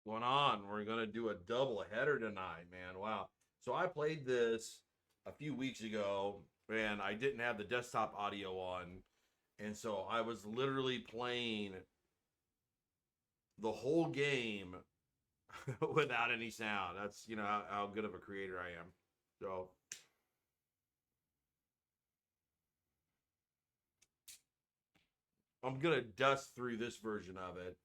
Going on? We're gonna do a double header tonight, man. Wow. So I played this a few weeks ago, and I didn't have the desktop audio on, and so I was literally playing the whole game without any sound. That's how good of a creator I am. So I'm gonna dust through this version of it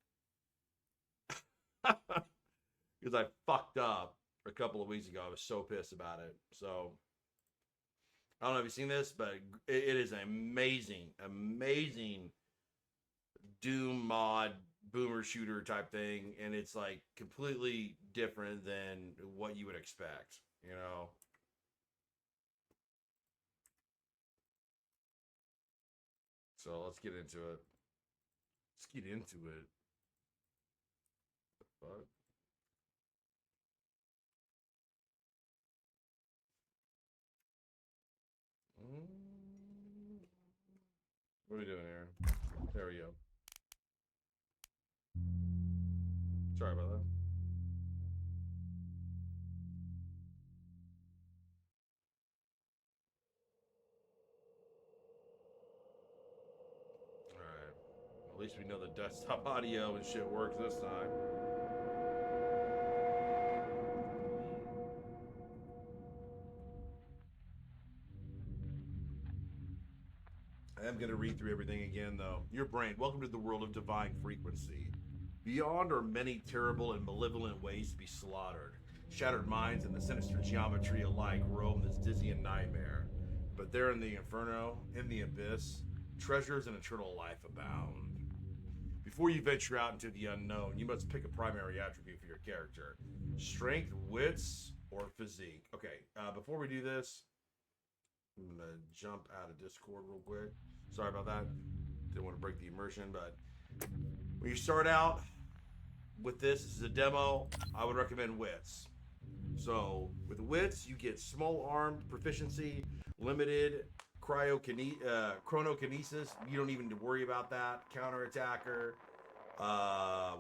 because I fucked up a couple of weeks ago. I was so pissed about it. So I don't know if you've seen this, but it is an amazing, amazing Doom mod boomer shooter type thing, and it's like completely different than what you would expect. You know, so let's get into it. Let's get into it. Fuck. What are we doing here? There we go. Sorry about that. All right. At least we know the desktop audio and shit works this time. I am going to read through everything again, though. Your brain, welcome to the world of divine frequency. Beyond are many terrible and malevolent ways to be slaughtered. Shattered minds and the sinister geometry alike roam this dizzying nightmare. But there in the inferno, in the abyss, treasures and eternal life abound. Before you venture out into the unknown, you must pick a primary attribute for your character: strength, wits, or physique. Okay, before we do this, I'm gonna jump out of Discord real quick. Sorry about that. Didn't want to break the immersion, but when you start out with this is a demo. I would recommend wits. So with wits, you get small arm proficiency, limited chronokinesis. You don't even need to worry about that. Counter attacker,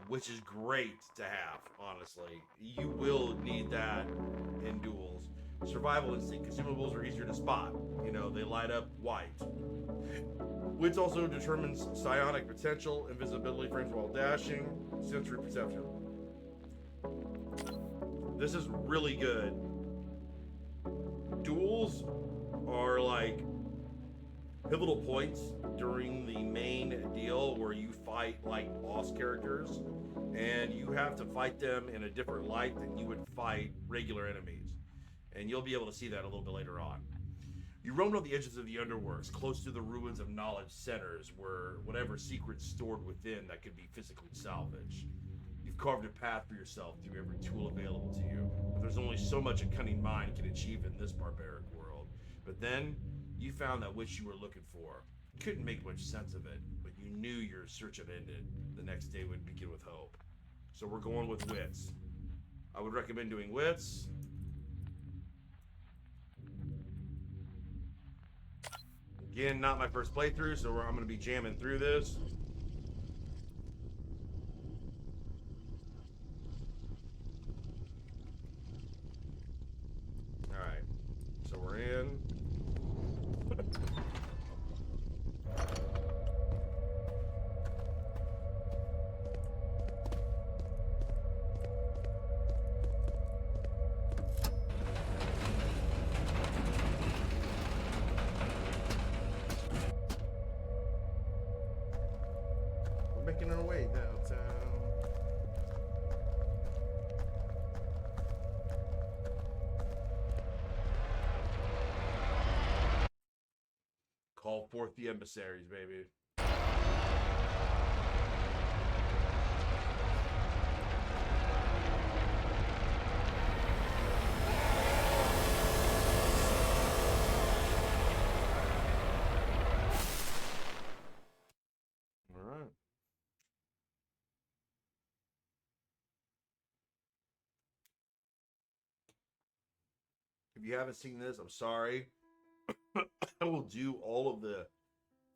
which is great to have. Honestly, you will need that in duels. Survival instinct. Consumables are easier to spot. They light up white. Wits also determines psionic potential, invisibility frames while dashing, sensory perception. This is really good. Duels are like pivotal points during the main deal where you fight like boss characters, and you have to fight them in a different light than you would fight regular enemies. And you'll be able to see that a little bit later on. You roamed on the edges of the underworks, close to the ruins of knowledge centers, where whatever secrets stored within that could be physically salvaged. You've carved a path for yourself through every tool available to you, but there's only so much a cunning mind can achieve in this barbaric world. But then, you found that which you were looking for. You couldn't make much sense of it, but you knew your search had ended. The next day would begin with hope. So we're going with wits. I would recommend doing wits. Again, not my first playthrough, so I'm going to be jamming through this. All right, so we're in. We're making our way downtown. Call forth the emissaries, baby. All right. If you haven't seen this, I'm sorry. I will do all of the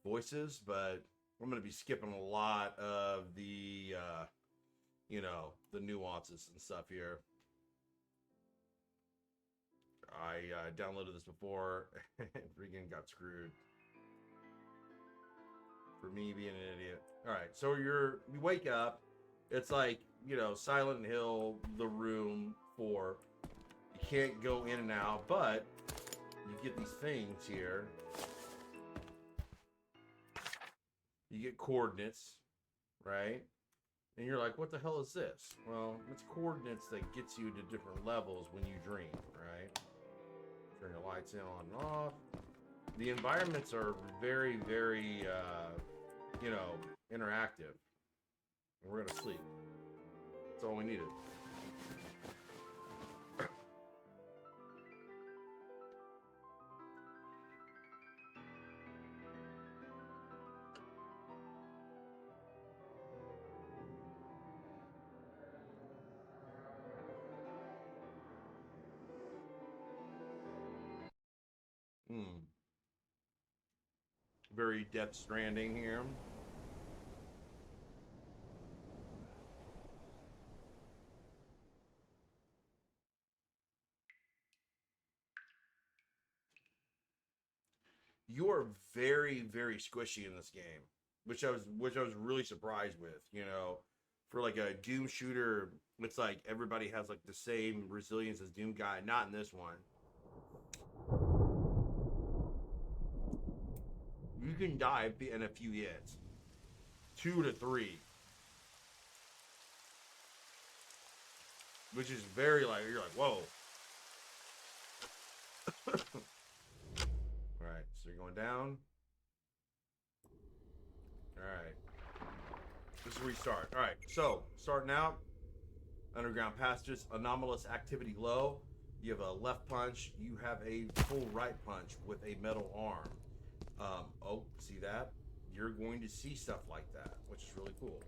voices, but I'm going to be skipping a lot of the you know, the nuances and stuff here. I downloaded this before and freaking got screwed. For me being an idiot. All right, so you wake up. It's like, you know, Silent Hill, The Room 4. You can't go in and out, but you get these things here. You get coordinates, right? And you're like, what the hell is this? Well, it's coordinates that gets you to different levels when you dream, right? Turn your lights on and off. The environments are very, very, you know, interactive. And we're gonna sleep. That's all we needed. Very Death Stranding here. You are very, very squishy in this game, which I was really surprised with. You know, for like a Doom shooter, it's like everybody has like the same resilience as Doom guy. Not in this one. You can die in a few hits, 2 to 3, which is very like you're like whoa. All right, so you're going down. All right, this is where you start. All right, so starting out, underground passages, anomalous activity low. You have a left punch. You have a full right punch with a metal arm. Oh, see that? You're going to see stuff like that, which is really cool.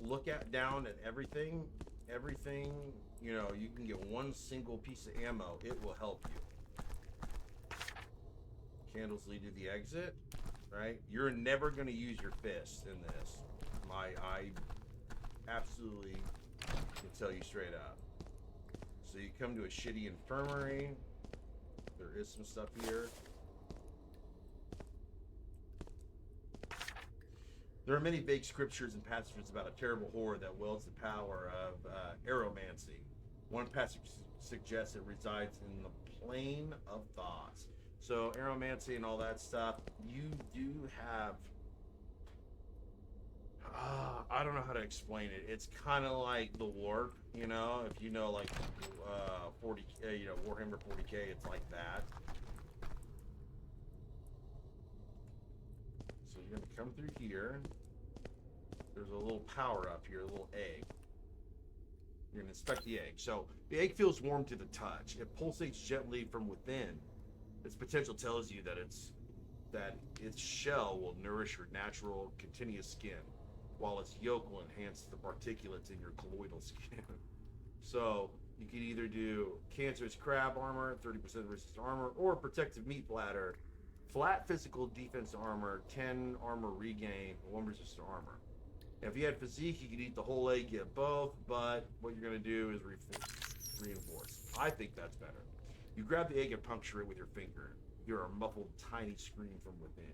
Look down at everything. Everything, you know, you can get one single piece of ammo. It will help you. Candles lead to the exit, right? You're never going to use your fist in this. I absolutely can tell you straight up. So you come to a shitty infirmary. There is some stuff here. There are many vague scriptures and passages about a terrible horror that wields the power of aeromancy. One passage suggests it resides in the plane of thoughts. So aeromancy and all that stuff, you do have... I don't know how to explain it. It's kind of like the warp, you know? If you know, like, 40K, you know, Warhammer 40K, it's like that. So you're going to come through here. There's a little power up here, a little egg. You're going to inspect the egg. So the egg feels warm to the touch. It pulsates gently from within. Its potential tells you that its shell will nourish your natural, continuous skin, while its yolk will enhance the particulates in your colloidal skin. So you can either do cancerous crab armor, 30% resist armor, or protective meat bladder, flat physical defense armor, 10 armor regain, 1 resist armor. Now, if you had physique, you could eat the whole egg, get both, but what you're going to do is reinforce. I think that's better. You grab the egg and puncture it with your finger. You hear a muffled, tiny scream from within.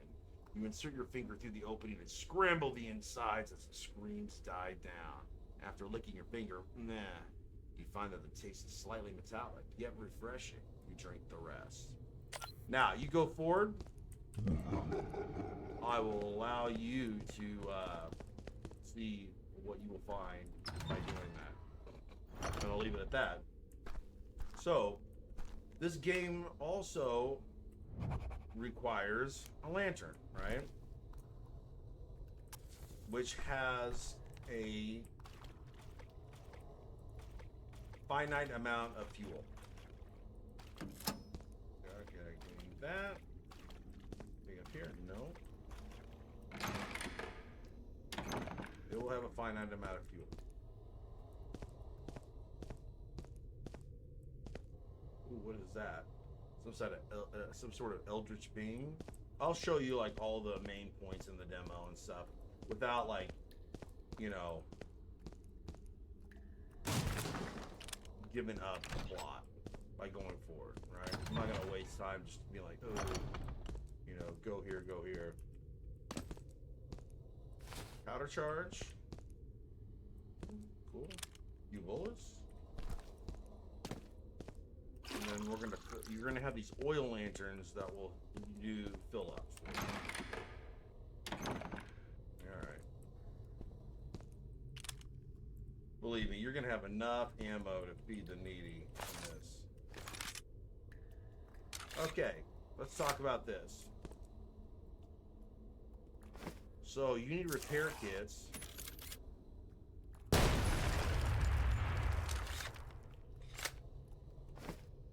You insert your finger through the opening and scramble the insides as the screams die down. After licking your finger, you find that the taste is slightly metallic, yet refreshing. You drink the rest. Now, you go forward. I will allow you to see what you will find by doing that. And I'll leave it at that. So, this game also requires a lantern, right? Which has a finite amount of fuel. Okay, give that. Anything up here? No. It will have a finite amount of fuel. Ooh, what is that? Some sort of eldritch being. I'll show you like all the main points in the demo and stuff without like, you know, giving up the plot by going forward, right? I'm not gonna waste time just to be like, oh, you know, go here, go here. Powder charge. Cool. Few bullets. And then you're gonna have these oil lanterns that will do fill ups. Alright. Believe me, you're gonna have enough ammo to feed the needy in this. Okay, let's talk about this. So you need repair kits.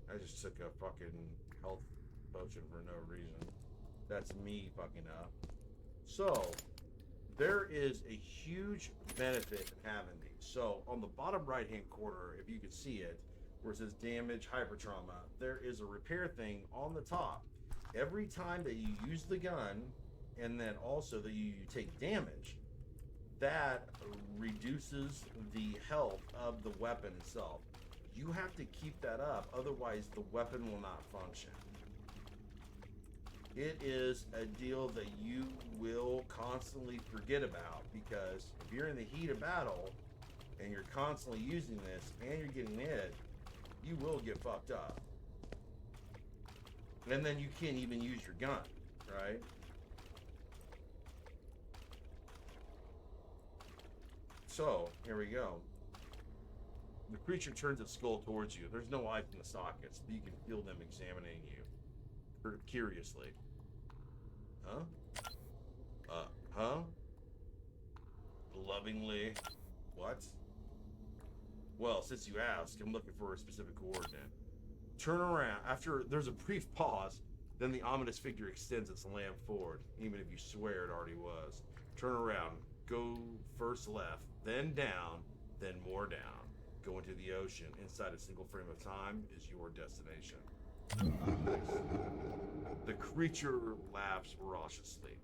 I just took a fucking health potion for no reason. That's me fucking up. So, there is a huge benefit in having these. So, on the bottom right-hand corner, if you can see it, where it says damage, hypertrauma, there is a repair thing on the top. Every time that you use the gun, and then also that you take damage, that reduces the health of the weapon itself. You have to keep that up, otherwise the weapon will not function. It is a deal that you will constantly forget about, because if you're in the heat of battle and you're constantly using this and you're getting hit, you will get fucked up. And then you can't even use your gun, right? So, here we go. The creature turns its skull towards you. There's no eyes in the sockets, but you can feel them examining you curiously. Huh? Huh? Lovingly. What? Well, since you asked, I'm looking for a specific coordinate. Turn around. After there's a brief pause, then the ominous figure extends its lamp forward, even if you swear it already was. Turn around. Go first left, then down, then more down. Go into the ocean. Inside a single frame of time is your destination. Nice. The creature laughs raucously,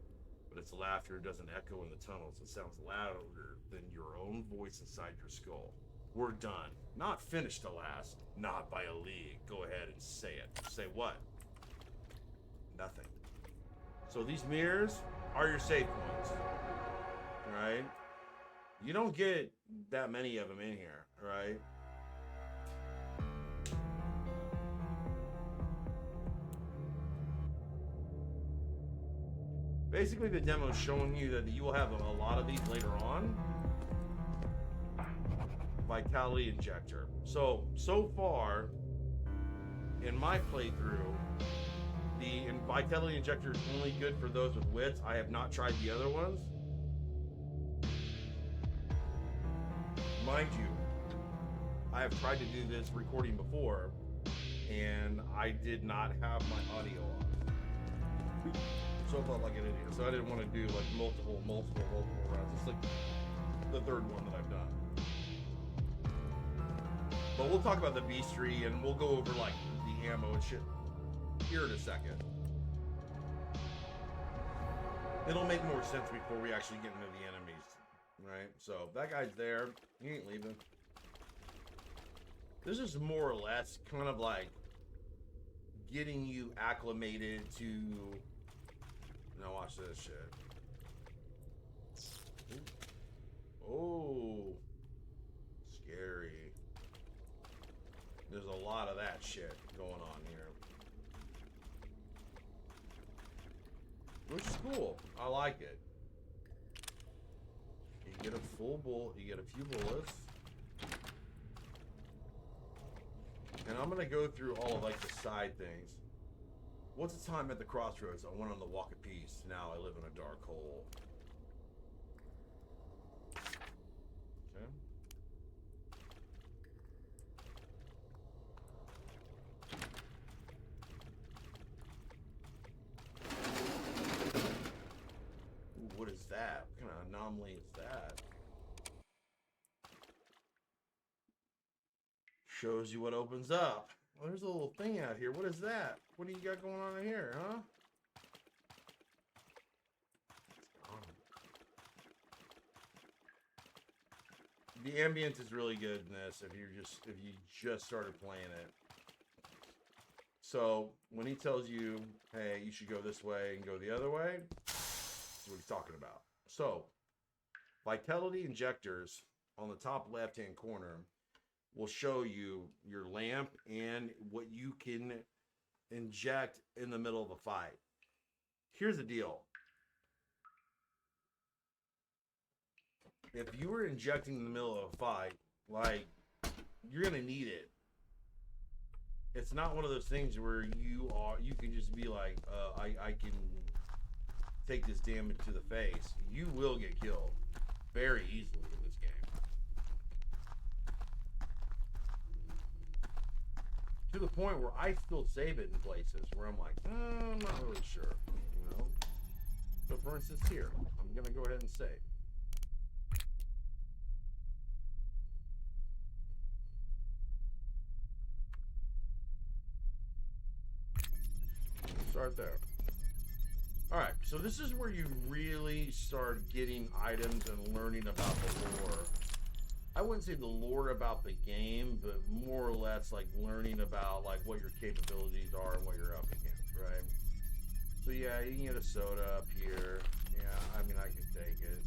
but its laughter doesn't echo in the tunnels. It sounds louder than your own voice inside your skull. We're done. Not finished, alas. Not by a league. Go ahead and say it. Say what? Nothing. So these mirrors are your save points. Right? You don't get that many of them in here, right? Basically, the demo is showing you that you will have a lot of these later on. Vitality injector. So far, in my playthrough, the vitality injector is only good for those with wits. I have not tried the other ones. Mind you, I have tried to do this recording before, and I did not have my audio on. So I felt like an idiot. So I didn't want to do like multiple rounds. It's like the third one that I've done. But we'll talk about the beastry, and we'll go over like the ammo and shit here in a second. It'll make more sense before we actually get into the enemies. Right, so that guy's there. He ain't leaving. This is more or less kind of like getting you acclimated to. Now watch this shit. Oh, scary. There's a lot of that shit going on here, which is cool. I like it. You get a full bullet, you get a few bullets. And I'm gonna go through all of like the side things. Once a time at the crossroads, I went on the walk of peace. Now I live in a dark hole. Okay. Ooh, what is that? What kind of anomaly is that? Shows you what opens up. Well, there's a little thing out here. What is that? What do you got going on in here, huh? The ambience is really good in this if you just started playing it. So when he tells you, hey, you should go this way and go the other way, that's what he's talking about. So vitality injectors on the top left-hand corner will show you your lamp and what you can inject in the middle of a fight. Here's the deal. If you were injecting in the middle of a fight, like, you're gonna need it. It's not one of those things where you can just be like, I can take this damage to the face. You will get killed very easily in this game. To the point where I still save it in places where I'm like, I'm not really sure, you know? So for instance here, I'm gonna go ahead and save. Start there. Alright, so this is where you really start getting items and learning about the lore. I wouldn't say the lore about the game, but more or less like learning about like what your capabilities are and what you're up against, right? So yeah, you can get a soda up here. Yeah, I mean, I can take it.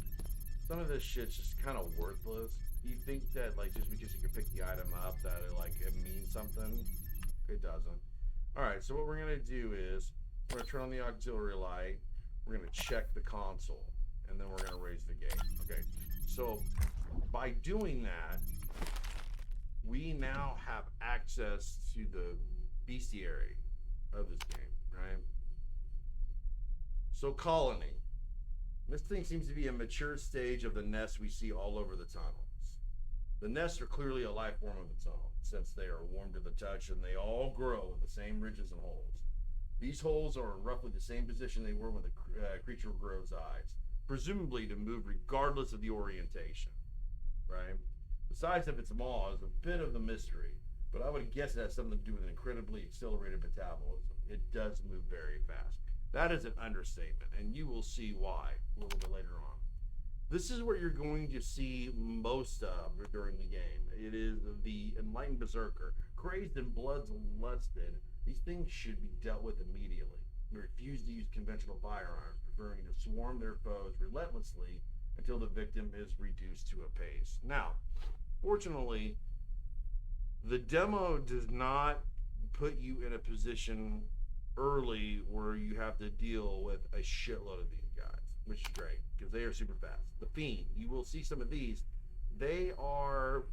Some of this shit's just kind of worthless. You think that like just because you can pick the item up that it means something? It doesn't. Alright, so what we're gonna do is we're gonna turn on the auxiliary light, we're gonna check the console, and then we're gonna raise the gate. Okay, so by doing that, we now have access to the bestiary of this game, right? So colony. This thing seems to be a mature stage of the nests we see all over the tunnels. The nests are clearly a life form of its own, since they are warm to the touch and they all grow with the same ridges and holes. These holes are in roughly the same position they were when the creature grows eyes, presumably to move regardless of the orientation, right? The size of its maw is a bit of the mystery, but I would guess it has something to do with an incredibly accelerated metabolism. It does move very fast. That is an understatement, and you will see why a little bit later on. This is what you're going to see most of during the game. It is the Enlightened Berserker. Crazed and bloodlusted, these things should be dealt with immediately. They refuse to use conventional firearms, preferring to swarm their foes relentlessly until the victim is reduced to a paste. Now, fortunately, the demo does not put you in a position early where you have to deal with a shitload of these guys, which is great because they are super fast. The Fiend, you will see some of these. They are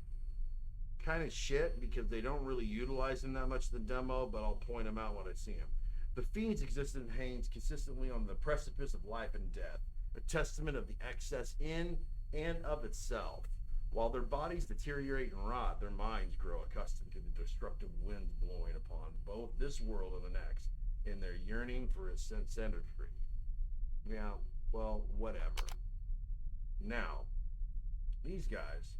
kind of shit because they don't really utilize them that much in the demo, but I'll point them out when I see them. The Fiend's existence hangs consistently on the precipice of life and death, a testament of the excess in and of itself. While their bodies deteriorate and rot, their minds grow accustomed to the destructive winds blowing upon both this world and the next, in their yearning for ascendancy. Yeah, well, whatever. Now, these guys,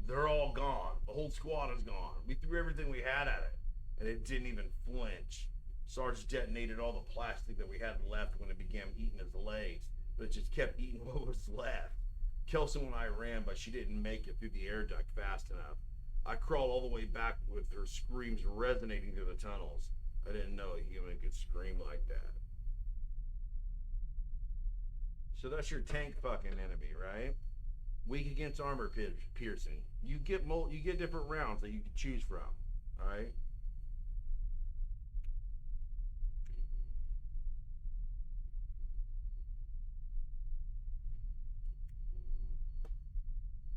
they're all gone. The whole squad is gone. We threw everything we had at it, and it didn't even flinch. Sarge detonated all the plastic that we had left when it began eating his legs, but it just kept eating what was left. Kelson and I ran, but she didn't make it through the air duct fast enough. I crawled all the way back with her screams resonating through the tunnels. I didn't know a human could scream like that. So that's your tank fucking enemy, right? Weak against armor piercing. You get different rounds that you can choose from, all right?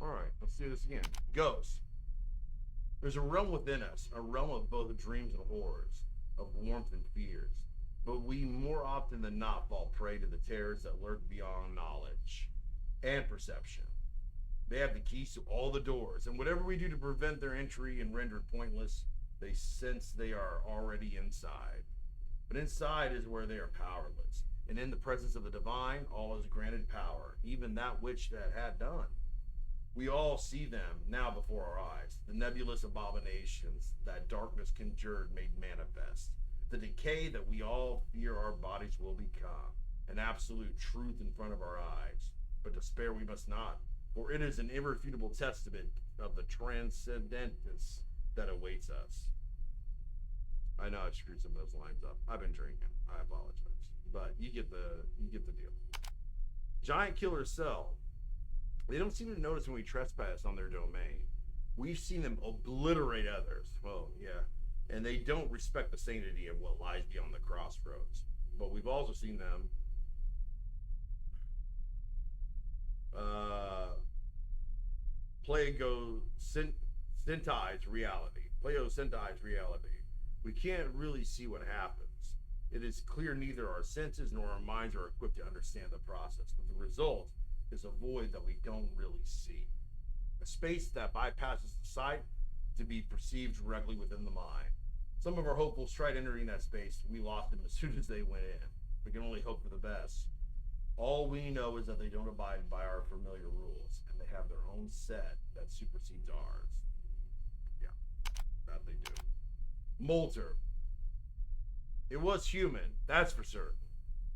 All right, let's do this again. Ghost. There's a realm within us, a realm of both dreams and horrors, of warmth and fears. But we more often than not fall prey to the terrors that lurk beyond knowledge and perception. They have the keys to all the doors, and whatever we do to prevent their entry and render it pointless, they sense they are already inside. But inside is where they are powerless, and in the presence of the divine, all is granted power, even that which that had done. We all see them now before our eyes, the nebulous abominations that darkness conjured made manifest, the decay that we all fear our bodies will become, an absolute truth in front of our eyes. But despair we must not. for it is an irrefutable testament of the transcendence that awaits us. I know I screwed some of those lines up. I've been drinking. I apologize, but you get the deal. Giant killer cell. They don't seem to notice when we trespass on their domain. We've seen them obliterate others. Well, yeah, and they don't respect the sanctity of what lies beyond the crossroads. But we've also seen them Plagosyntize reality. Plagosyntize reality. We can't really see what happens. It is clear neither our senses nor our minds are equipped to understand the process, but the result is a void that we don't really see. A space that bypasses the sight to be perceived directly within the mind. Some of our hopefuls tried entering that space. We lost them as soon as they went in. We can only hope for the best. All we know is that they don't abide by our familiar rules, and they have their own set that supersedes ours. Yeah, that they do. Molter. It was human, that's for certain.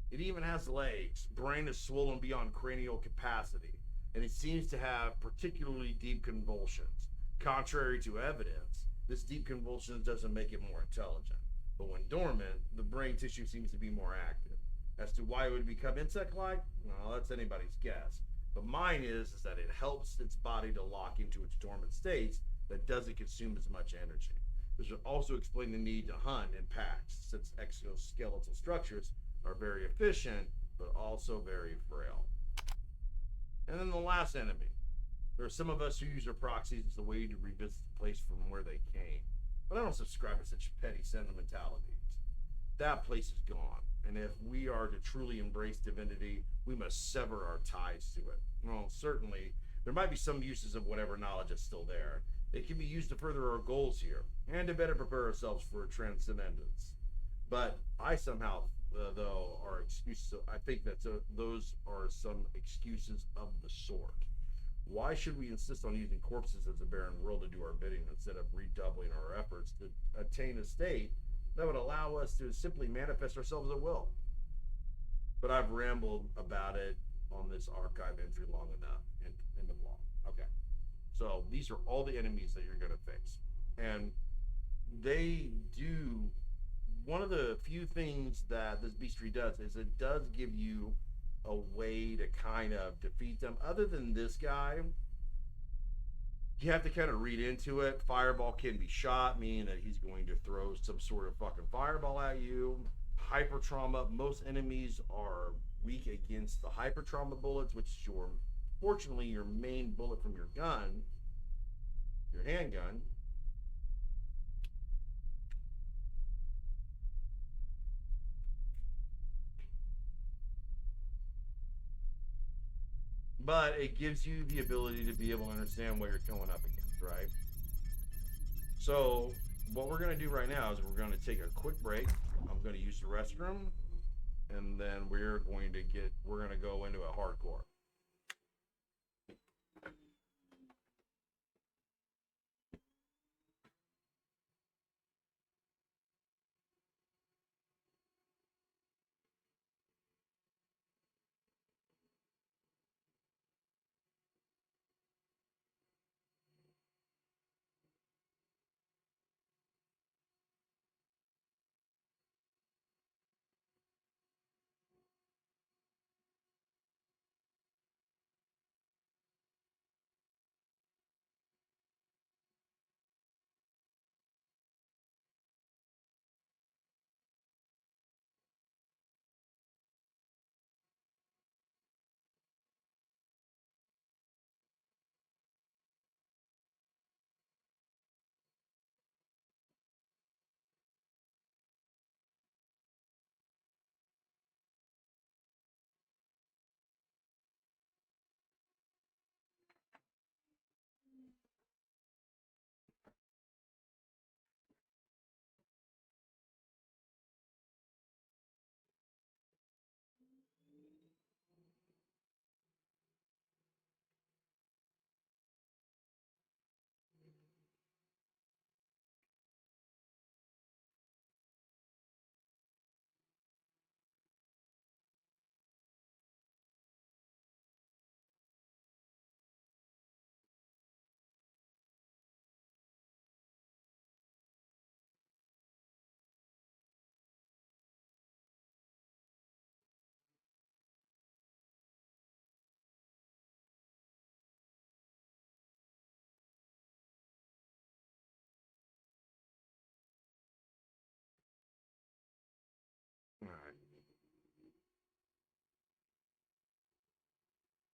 It even has legs. Brain is swollen beyond cranial capacity, and it seems to have particularly deep convulsions. Contrary to evidence, this deep convulsions doesn't make it more intelligent. But when dormant, the brain tissue seems to be more active. As to why it would become insect-like, well, that's anybody's guess. But mine is that it helps its body to lock into its dormant states that doesn't consume as much energy. This would also explain the need to hunt in packs, since exoskeletal structures are very efficient, but also very frail. And then the last enemy. There are some of us who use our proxies as a way to revisit the place from where they came. But I don't subscribe to such petty sentimentalities. That place is gone. And if we are to truly embrace divinity, we must sever our ties to it. Well, certainly, there might be some uses of whatever knowledge is still there. It can be used to further our goals here, and to better prepare ourselves for transcendence. But I somehow, though, are excuses. I think that those are some excuses of the sort. Why should we insist on using corpses as a barren world to do our bidding instead of redoubling our efforts to attain a state that would allow us to simply manifest ourselves at will? But I've rambled about it on this archive entry long enough. End of blog. Okay. So these are all the enemies that you're going to face. And they do, one of the few things that this bestiary does is it does give you a way to kind of defeat them. Other than this guy, you have to kind of read into it. Fireball can be shot, meaning that he's going to throw some sort of fucking fireball at you. Hyper trauma, most enemies are weak against the hyper trauma bullets, which is fortunately your main bullet from your gun, your handgun. But it gives you the ability to be able to understand what you're coming up against, right? So what we're going to do right now is we're going to take a quick break. I'm going to use the restroom, and then we're going to go into a hardcore.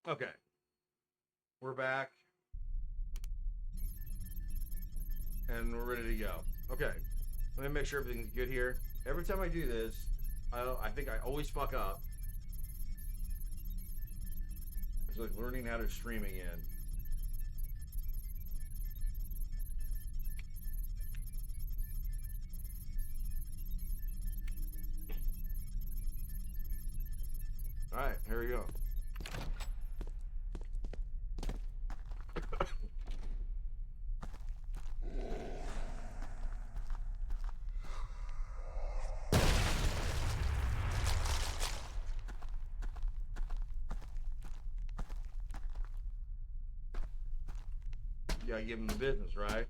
Okay. We're back. And we're ready to go. Okay. Let me make sure everything's good here. Every time I do this, I think I always fuck up. It's like learning how to stream again. Alright, here we go. You gotta give them the business, right?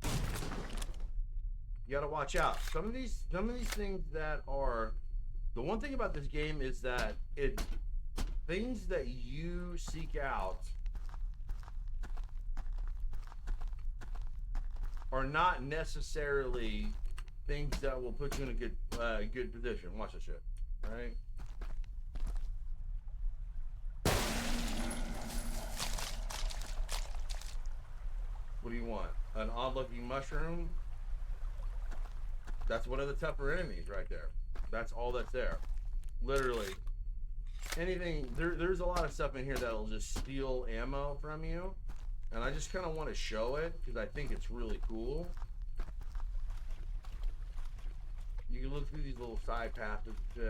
You gotta watch out. Some of these things that are, the one thing about this game is that things that you seek out are not necessarily things that will put you in a good position. Watch this shit, all right? What do you want? An odd-looking mushroom? That's one of the tougher enemies right there. That's all that's there. Literally. Anything, there's a lot of stuff in here that'll just steal ammo from you. And I just kind of want to show it because I think it's really cool. You can look through these little side paths. They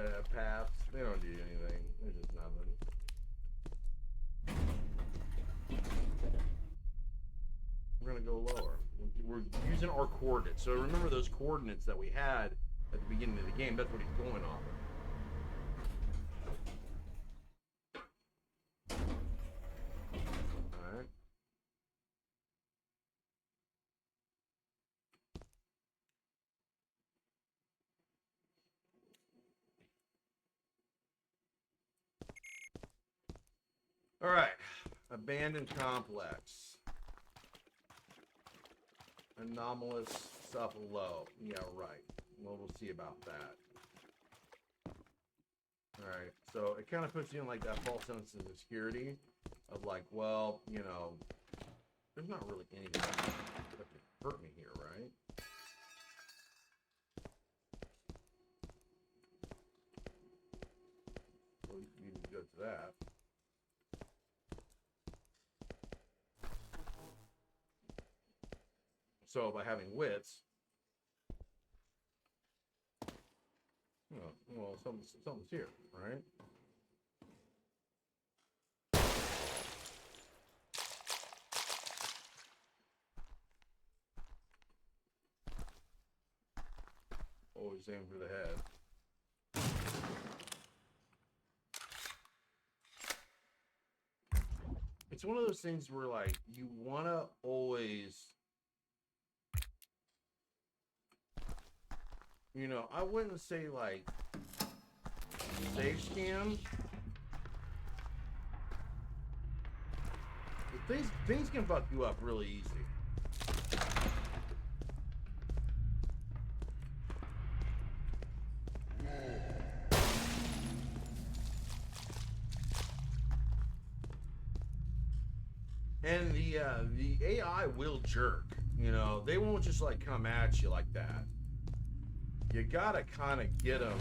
don't do anything. They're just nothing. We're going to go lower. We're using our coordinates. So remember those coordinates that we had at the beginning of the game. That's what he's going off of. Alright. Alright. Abandoned complex. Anomalous stuff low. Yeah, right. Well, we'll see about that. Alright, so it kind of puts you in like that false sense of security of like, well, you know, there's not really anything that can hurt me here, right? Well, you need to go to that. So by having wits, well, something's here, right? Always aim for the head. It's one of those things where like you want to always, you know, I wouldn't say like save scam. But things can fuck you up really easy. And the AI will jerk. You know, they won't just like come at you like that. You gotta kind of get them.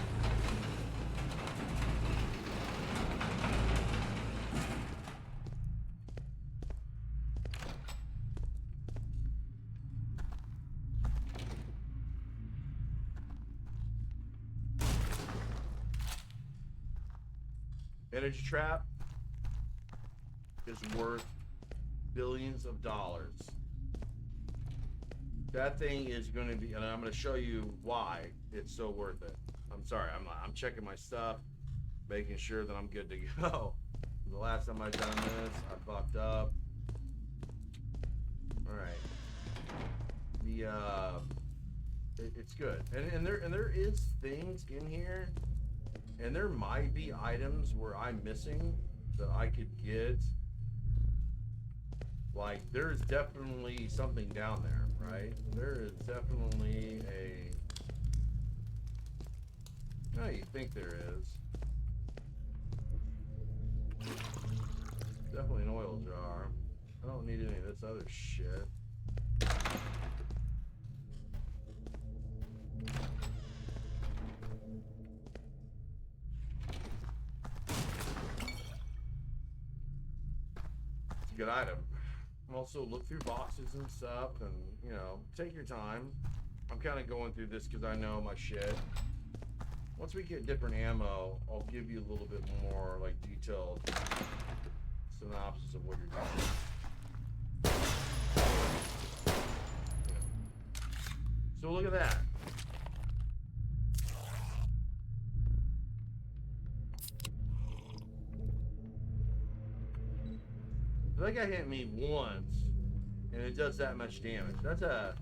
Energy trap is worth billions of dollars. That thing is going to be, and I'm going to show you why it's so worth it. I'm sorry, I'm checking my stuff, making sure that I'm good to go. The last time I done this, I fucked up. All right. It's good, and there is things in here, and there might be items where I'm missing that I could get. Like, there's definitely something down there, right? There is definitely a... Oh, you think there is. Definitely an oil jar. I don't need any of this other shit. It's a good item. Also, look through boxes and stuff, and, you know, take your time. I'm kind of going through this because I know my shit. Once we get different ammo, I'll give you a little bit more, like, detailed synopsis of what you're doing. So look at that. So that guy hit me once, and it does that much damage. That's a...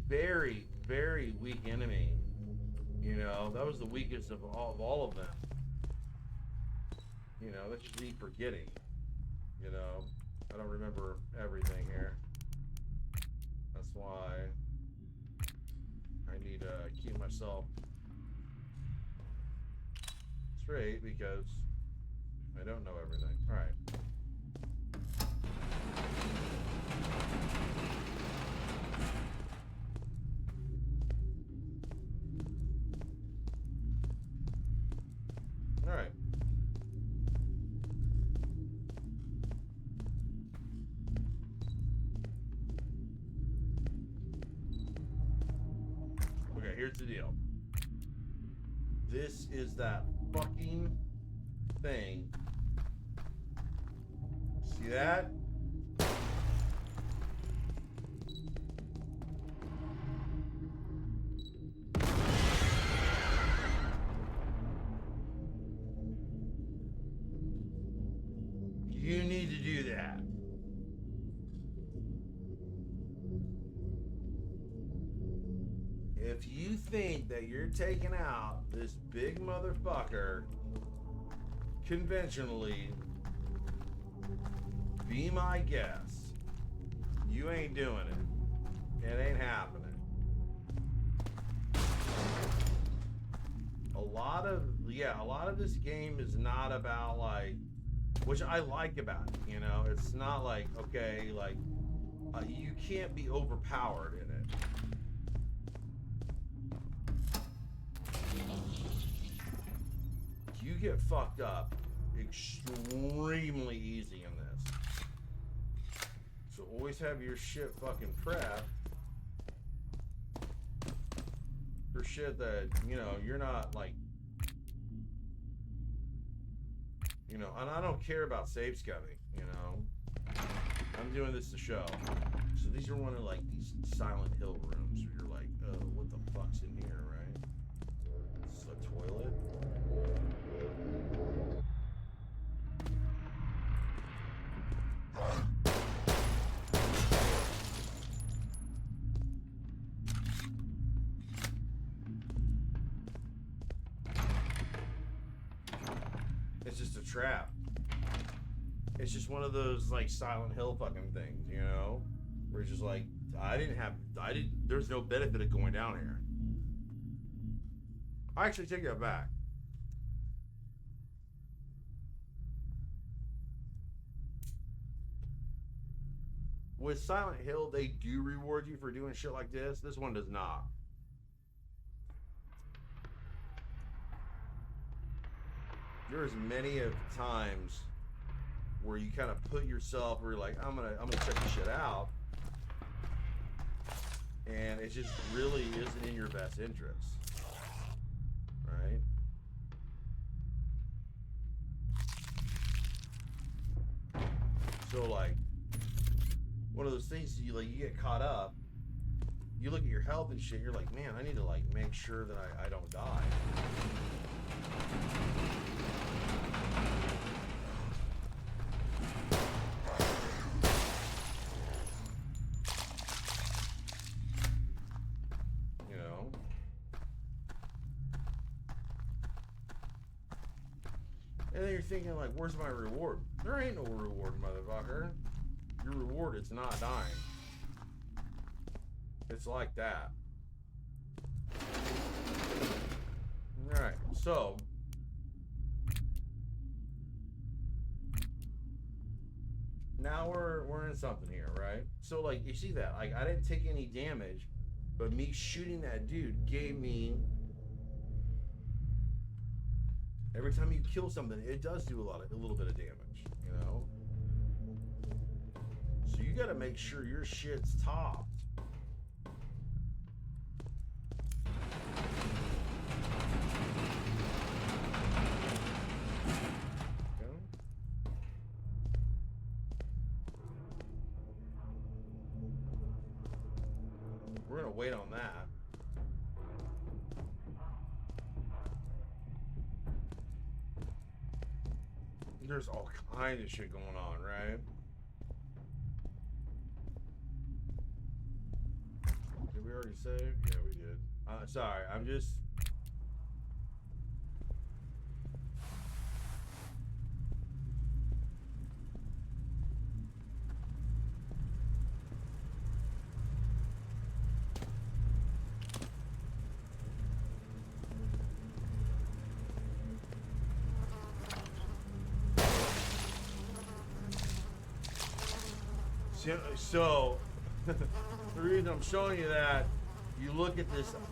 very, very weak enemy. You know, that was the weakest of all of them. You know, that's just me forgetting. You know, I don't remember everything here. That's why I need to keep myself straight, because I don't know everything. All right. All right. Okay, here's the deal. This is that fucking thing. See that? You need to do that. If you think that you're taking out this big motherfucker conventionally, be my guest. You ain't doing it. It ain't happening. A lot of this game is not about, like, which I like about it, you know? It's not like, okay, like, you can't be overpowered in it. You get fucked up extremely easy in this. So always have your shit fucking prepped for shit that, you know, you're not, like, you know, and I don't care about save scumming, you know. I'm doing this to show. So these are one of, like, these Silent Hill rooms where you're like, oh, what the fuck's in here, right? This is a toilet. It's just a trap. It's just one of those, like, Silent Hill fucking things, you know? Where it's just like, there's no benefit of going down here. I actually take that back. With Silent Hill, they do reward you for doing shit like this. This one does not. There's many of times where you kind of put yourself, where you're like, I'm gonna check this shit out, and it just really isn't in your best interest, right? So, like, one of those things, you get caught up, you look at your health and shit, you're like, man, I need to, like, make sure that I don't die. You know? And then you're thinking, like, where's my reward? There ain't no reward, motherfucker. Your reward is not dying. It's like that. Alright, so now we're in something here, right? So like you see that, like I didn't take any damage, but me shooting that dude gave me, every time you kill something, it does do a little bit of damage, you know? So you gotta make sure your shit's topped. We're gonna wait on that. There's all kinds of shit going on, right? Did we already save? Yeah, we did. Sorry, I'm just... So, the reason I'm showing you that, you look at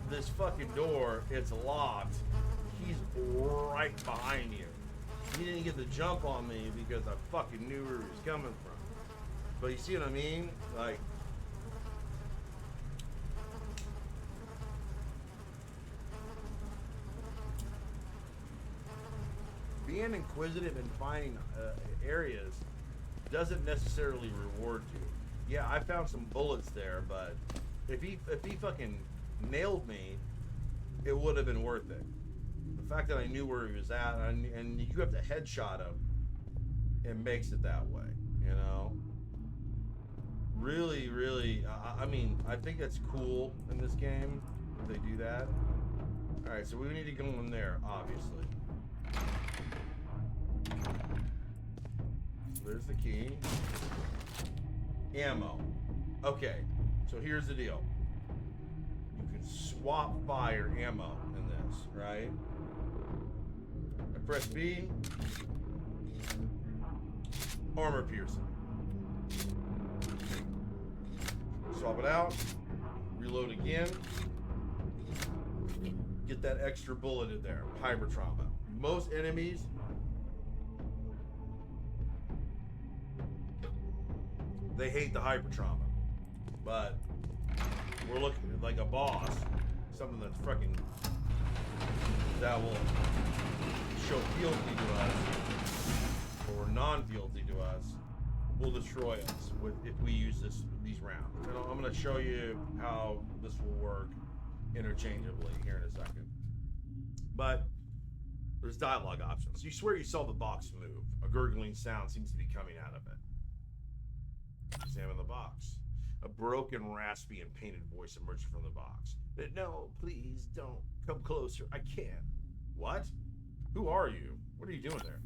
this fucking door, it's locked. He's right behind you. He didn't get the jump on me because I fucking knew where he was coming from. But you see what I mean? Like, being inquisitive and finding areas doesn't necessarily reward you. Yeah, I found some bullets there, but if he fucking nailed me, it would have been worth it. The fact that I knew where he was at, and you have to headshot him, it makes it that way, you know? Really, really, I mean, I think that's cool in this game, if they do that. Alright, so we need to go in there, obviously. There's the key. Ammo. Okay, so here's the deal. You can swap fire ammo in this, right? I press B. Armor piercing. Swap it out. Reload again. Get that extra bullet in there. Hyper trauma. Most enemies, they hate the hyper trauma, but we're looking at like a boss, something that's freaking, that will show fealty to us or non-fealty to us, will destroy us if we use these rounds. And I'm going to show you how this will work interchangeably here in a second. But there's dialogue options. You swear you saw the box move. A gurgling sound seems to be coming out of it. Examine the box. A broken, raspy, and painted voice emerges from the box. No, please don't come closer. I can't. What? Who are you? What are you doing there?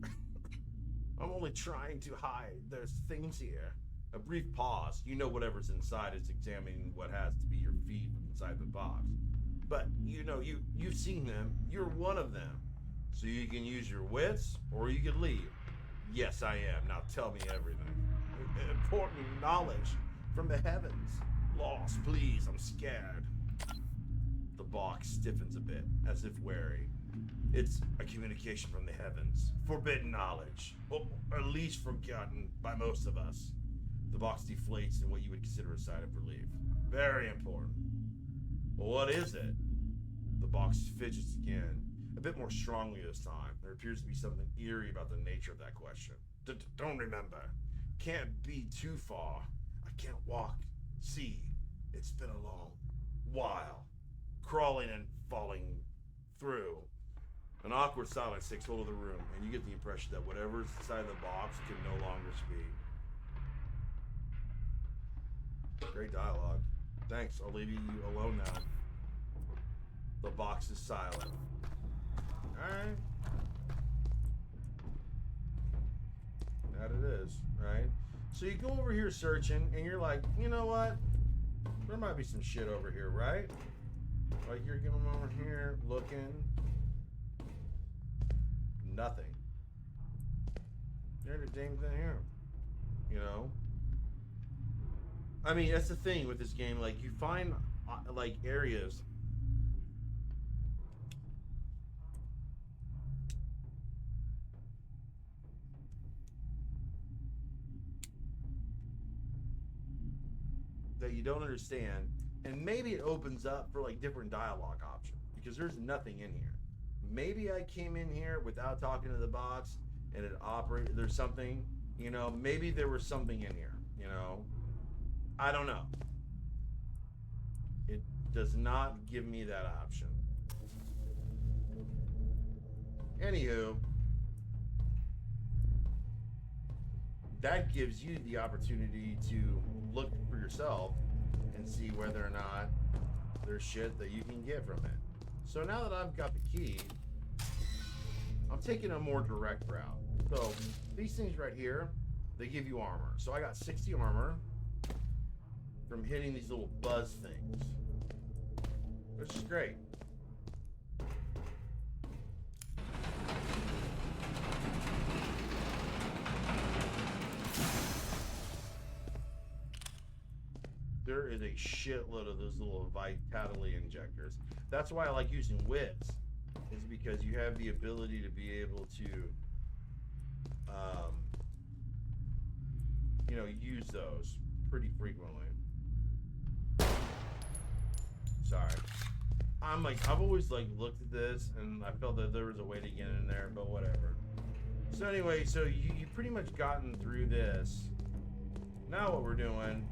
I'm only trying to hide. There's things here. A brief pause. You know whatever's inside is examining what has to be your feet inside the box. But you know, you've seen them. You're one of them. So you can use your wits, or you can leave. Yes, I am. Now tell me everything. Important knowledge from the heavens. Lost, please. I'm scared. The box stiffens a bit, as if wary. It's a communication from the heavens. Forbidden knowledge. Or at least forgotten by most of us. The box deflates in what you would consider a sign of relief. Very important. Well, what is it? The box fidgets again, a bit more strongly this time. There appears to be something eerie about the nature of that question. Don't remember. Can't be too far. I can't walk. See, it's been a long while. Crawling and falling through. An awkward silence takes hold of the room, and you get the impression that whatever's inside the box can no longer speak. Great dialogue. Thanks, I'll leave you alone now. The box is silent. Alright. That it is, right? So you go over here searching, and you're like, you know what? There might be some shit over here, right? Like you're going over here looking. nothing. There's the same thing here. You know? I mean, that's the thing with this game. Like, you find, like, areas that you don't understand, and maybe it opens up for like different dialogue options because there's nothing in here. Maybe I came in here without talking to the bots and it operated. There's something, you know. Maybe there was something in here, you know. I don't know. It does not give me that option. Anywho, that gives you the opportunity to look for yourself and see whether or not there's shit that you can get from it. So now that I've got the key, I'm taking a more direct route. So these things right here, they give you armor. So I got 60 armor from hitting these little buzz things, which is great. There is a shitload of those little vitality injectors. That's why I like using wits, is because you have the ability to be able to, you know, use those pretty frequently. Sorry. I'm like, I've always like looked at this and I felt that there was a way to get in there, but whatever. So anyway, so you pretty much gotten through this. Now what we're doing,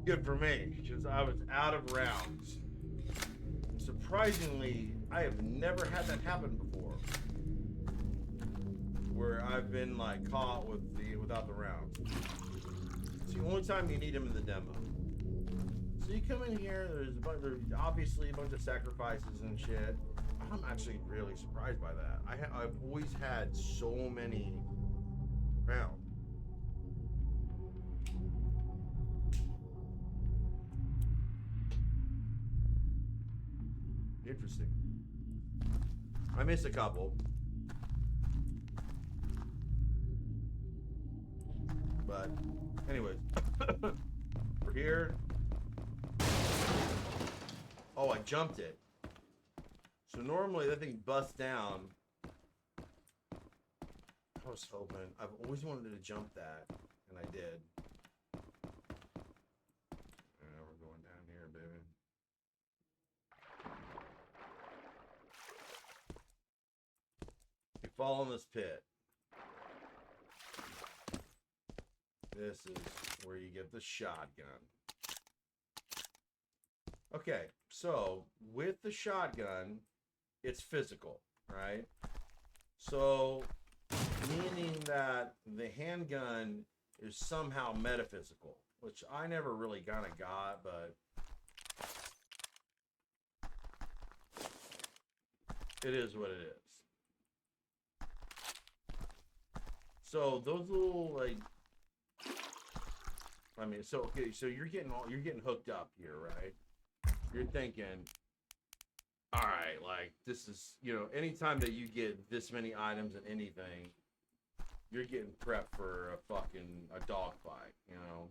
good for me, because I was out of rounds. Surprisingly, I have never had that happen before, where I've been like caught without the rounds. It's the only time you need them in the demo. So you come in here, there's obviously a bunch of sacrifices and shit. I'm actually really surprised by that. I've always had so many rounds. Interesting. I missed a couple. But anyways, we're here. Oh, I jumped it. So normally that thing busts down. I was hoping. I've always wanted to jump that, and I did. Now we're going down here, baby. You fall in this pit. This is where you get the shotgun. Okay, so with the shotgun, it's physical, right? So, meaning that the handgun is somehow metaphysical, which I never really kind of got, but it is what it is. So those little like, I mean, so okay, so you're getting hooked up here, right? You're thinking, all right, like this is, you know, anytime that you get this many items in anything, you're getting prepped for a dogfight, you know.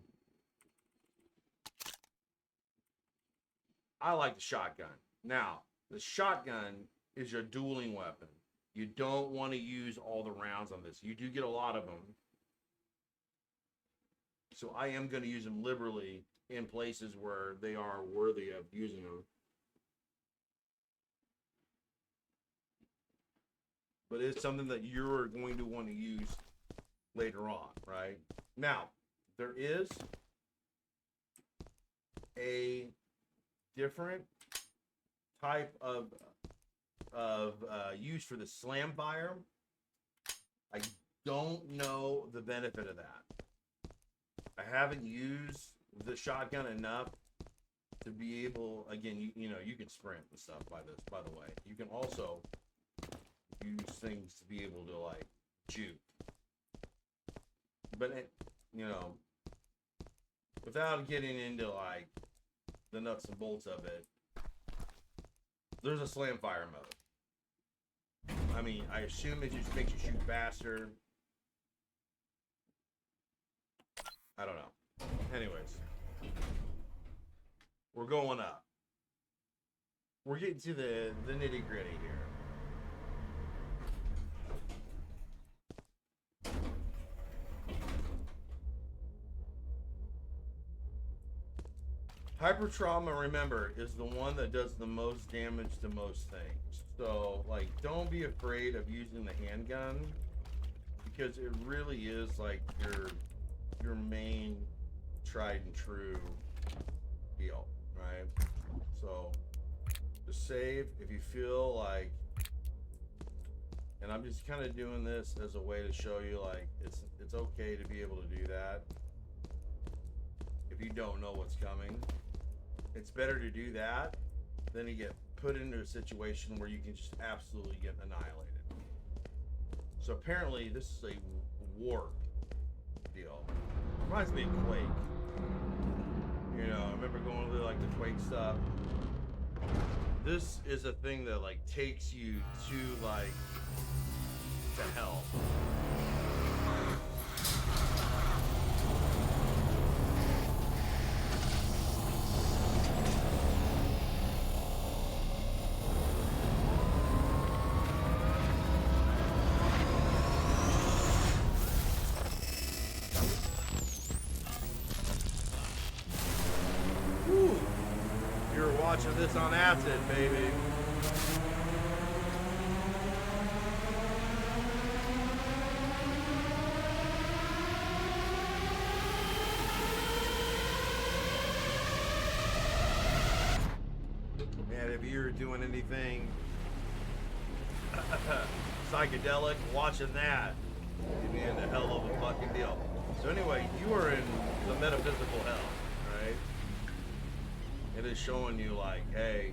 I like the shotgun. Now, the shotgun is your dueling weapon. You don't want to use all the rounds on this. You do get a lot of them. So I am going to use them liberally in places where they are worthy of using them. But it's something that you're going to want to use later on, right? Now, there is a different type of use for the slam fire. I don't know the benefit of that. I haven't used the shotgun enough to be able, again, you know, you can sprint and stuff by the way. You can also use things to be able to, like, juke. But, you know, without getting into, like, the nuts and bolts of it, there's a slam fire mode. I mean, I assume it just makes you shoot faster. I don't know. Anyways, we're going up. We're getting to the nitty gritty here. Hyper trauma, remember, is the one that does the most damage to most things. So, like, don't be afraid of using the handgun, because it really is like your main tried and true deal, right? So, to save, if you feel like, and I'm just kind of doing this as a way to show you, like, it's okay to be able to do that if you don't know what's coming. It's better to do that than to get put into a situation where you can just absolutely get annihilated. So apparently this is a warp deal. Reminds me of Quake. You know, I remember going to like the Quake stuff. This is a thing that like takes you to like to hell. Watching this on acid, baby. Man, if you're doing anything psychedelic, watching that, you'd be in a hell of a fucking deal. So anyway, you are in the metaphysical hell, right? It is showing you like, hey,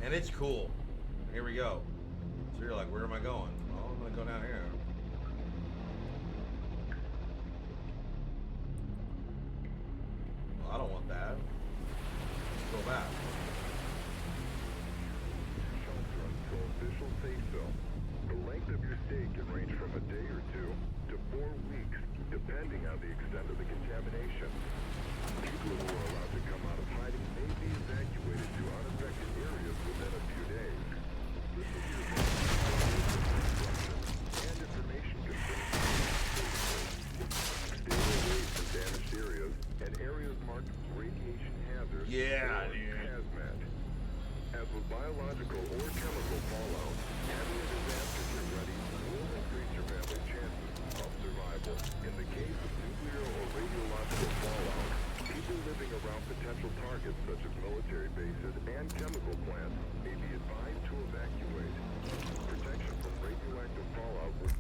and it's cool. Here we go. So you're like, where am I going? Oh, I'm gonna go down here. Well, I don't want that. Let's go back. Official say so. The length of your stay can range from a day or 2 to 4 weeks, depending on the extent of the contamination. People who are allowed to come out of hiding may be evacuated to unaffected areas within a few days. This will be and information concerning stay away from damaged areas and areas marked radiation hazard Yeah, or dude. hazmat. As with biological or chemical fallout, having a disaster get ready will increase your family's chances of survival. In the case of nuclear or radiological fallout, people living around potential targets such as military bases and chemical plants may be advised to evacuate. Protection from radioactive fallout will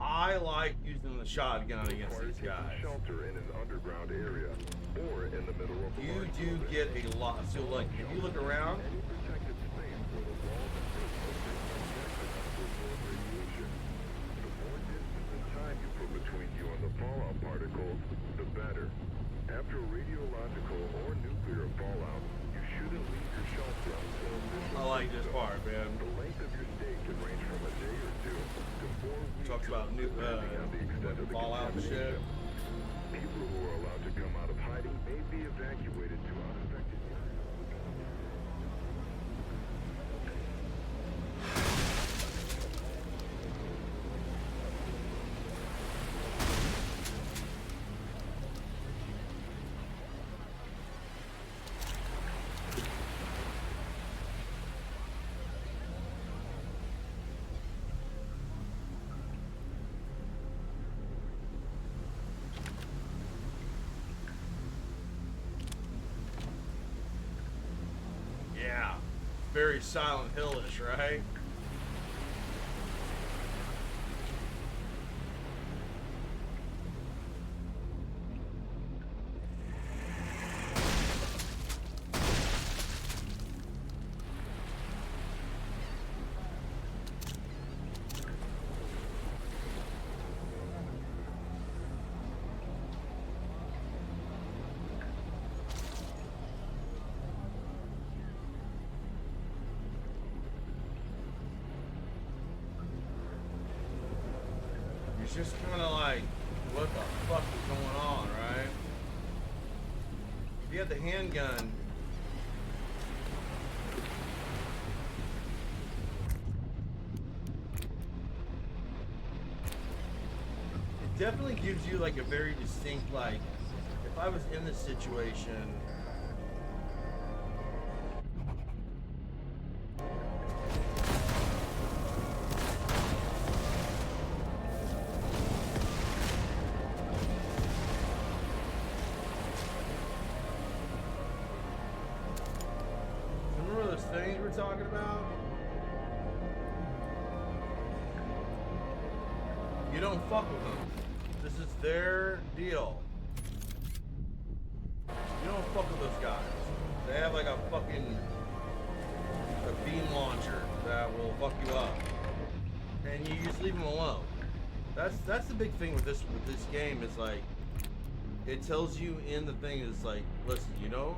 I like using the shotgun against require these taking guys. shelter in an underground area or in the middle of a You large do building. get a lot. So like, if you look around, Any protected space where the walls and roofs have been protected to absorb radiation. The more distance and time you put between you and the fallout particles, the better. After radiological or nuclear fallout, you shouldn't leave your shelter until official I like this say so. part, man. The length of your stay can range from a day or 2 to 4 weeks. Talks about depending on the extent of the Fallout and shit. contamination. People who are allowed to come out of hiding may be evacuated to unaffected areas. Yeah, very Silent Hill-ish, right? It's just kind of like, what the fuck is going on, right? If you had the handgun, it definitely gives you like a very distinct, like, if I was in this situation, remember those things we're talking about? You don't fuck with them. This is their deal. You don't fuck with those guys. They have like a fucking beam launcher that will fuck you up, and you just leave them alone. That's the big thing with this game is like it tells you in the thing is like, listen, you don't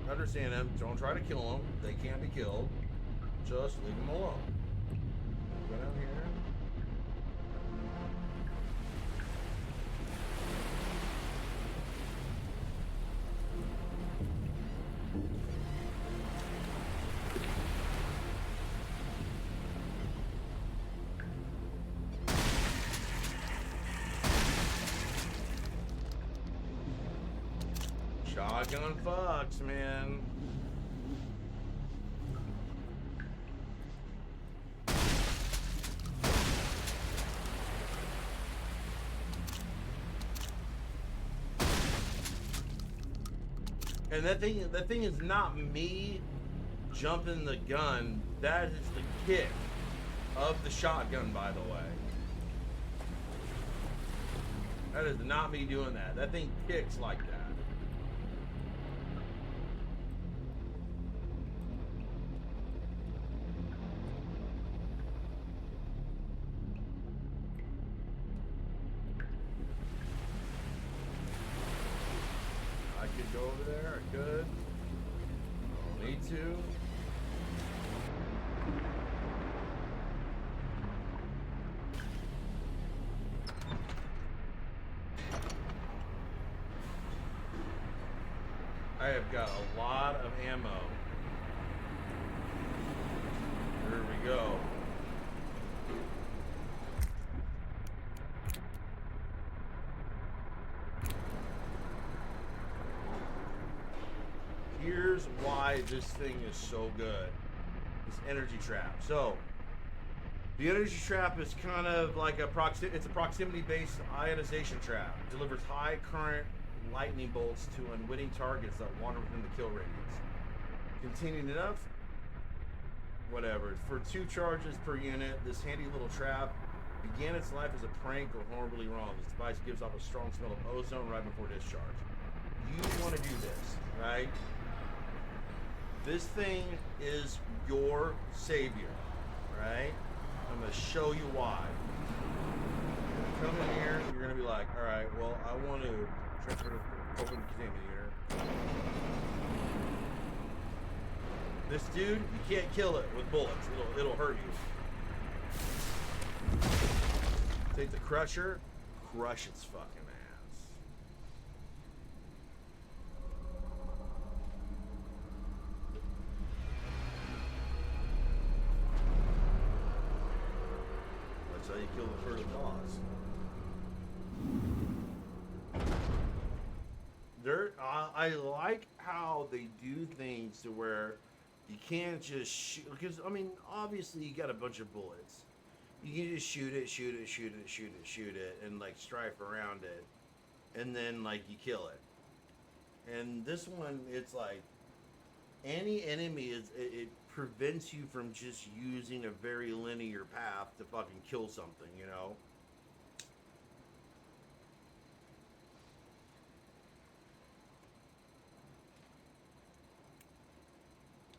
understand them. Don't try to kill them. They can't be killed. Just leave them alone. Go down here. Shotgun fucks, man. And that thing is not me jumping the gun. That is the kick of the shotgun, by the way. That is not me doing that. That thing kicks like that. I could go over there. I could. I don't need to. I have got a lot of ammo. Here we go. Here's why this thing is so good. This energy trap. So, the energy trap is kind of like it's a proximity-based ionization trap. It delivers high current lightning bolts to unwitting targets that wander within the kill radius. Containing enough, whatever, for 2 charges per unit, this handy little trap began its life as a prank or horribly wrong. This device gives off a strong smell of ozone right before discharge. You want to do this, right? This thing is your savior, right? I'm going to show you why. Come in here, you're going to be like, all right, well, I want to transfer to open contaminator. This dude, you can't kill it with bullets. It'll hurt you. Take the crusher, crush its fucking ass. how you kill the first boss. I like how they do things to where you can't just shoot, because I mean, obviously you got a bunch of bullets. You can just shoot it, and like strife around it, and then like you kill it. And this one, it's like any enemy it prevents you from just using a very linear path to fucking kill something, you know?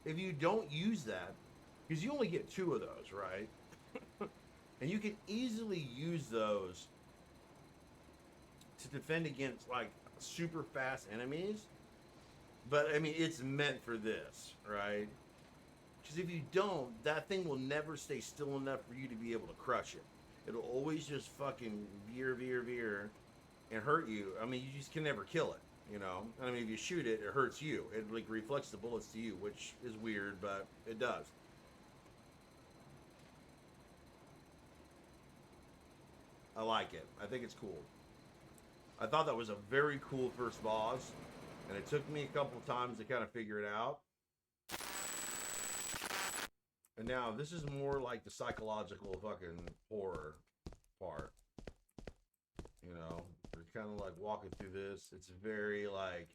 If you don't use that, because you only get 2 of those, right? And you can easily use those to defend against like super fast enemies. But I mean, it's meant for this, right? Because if you don't, that thing will never stay still enough for you to be able to crush it. It'll always just fucking veer, and hurt you. I mean, you just can never kill it, you know? I mean, if you shoot it, it hurts you. It like reflects the bullets to you, which is weird, but it does. I like it. I think it's cool. I thought that was a very cool first boss, and it took me a couple times to kind of figure it out. And now this is more like the psychological fucking horror part. You know, you're kind of like walking through this. It's very like,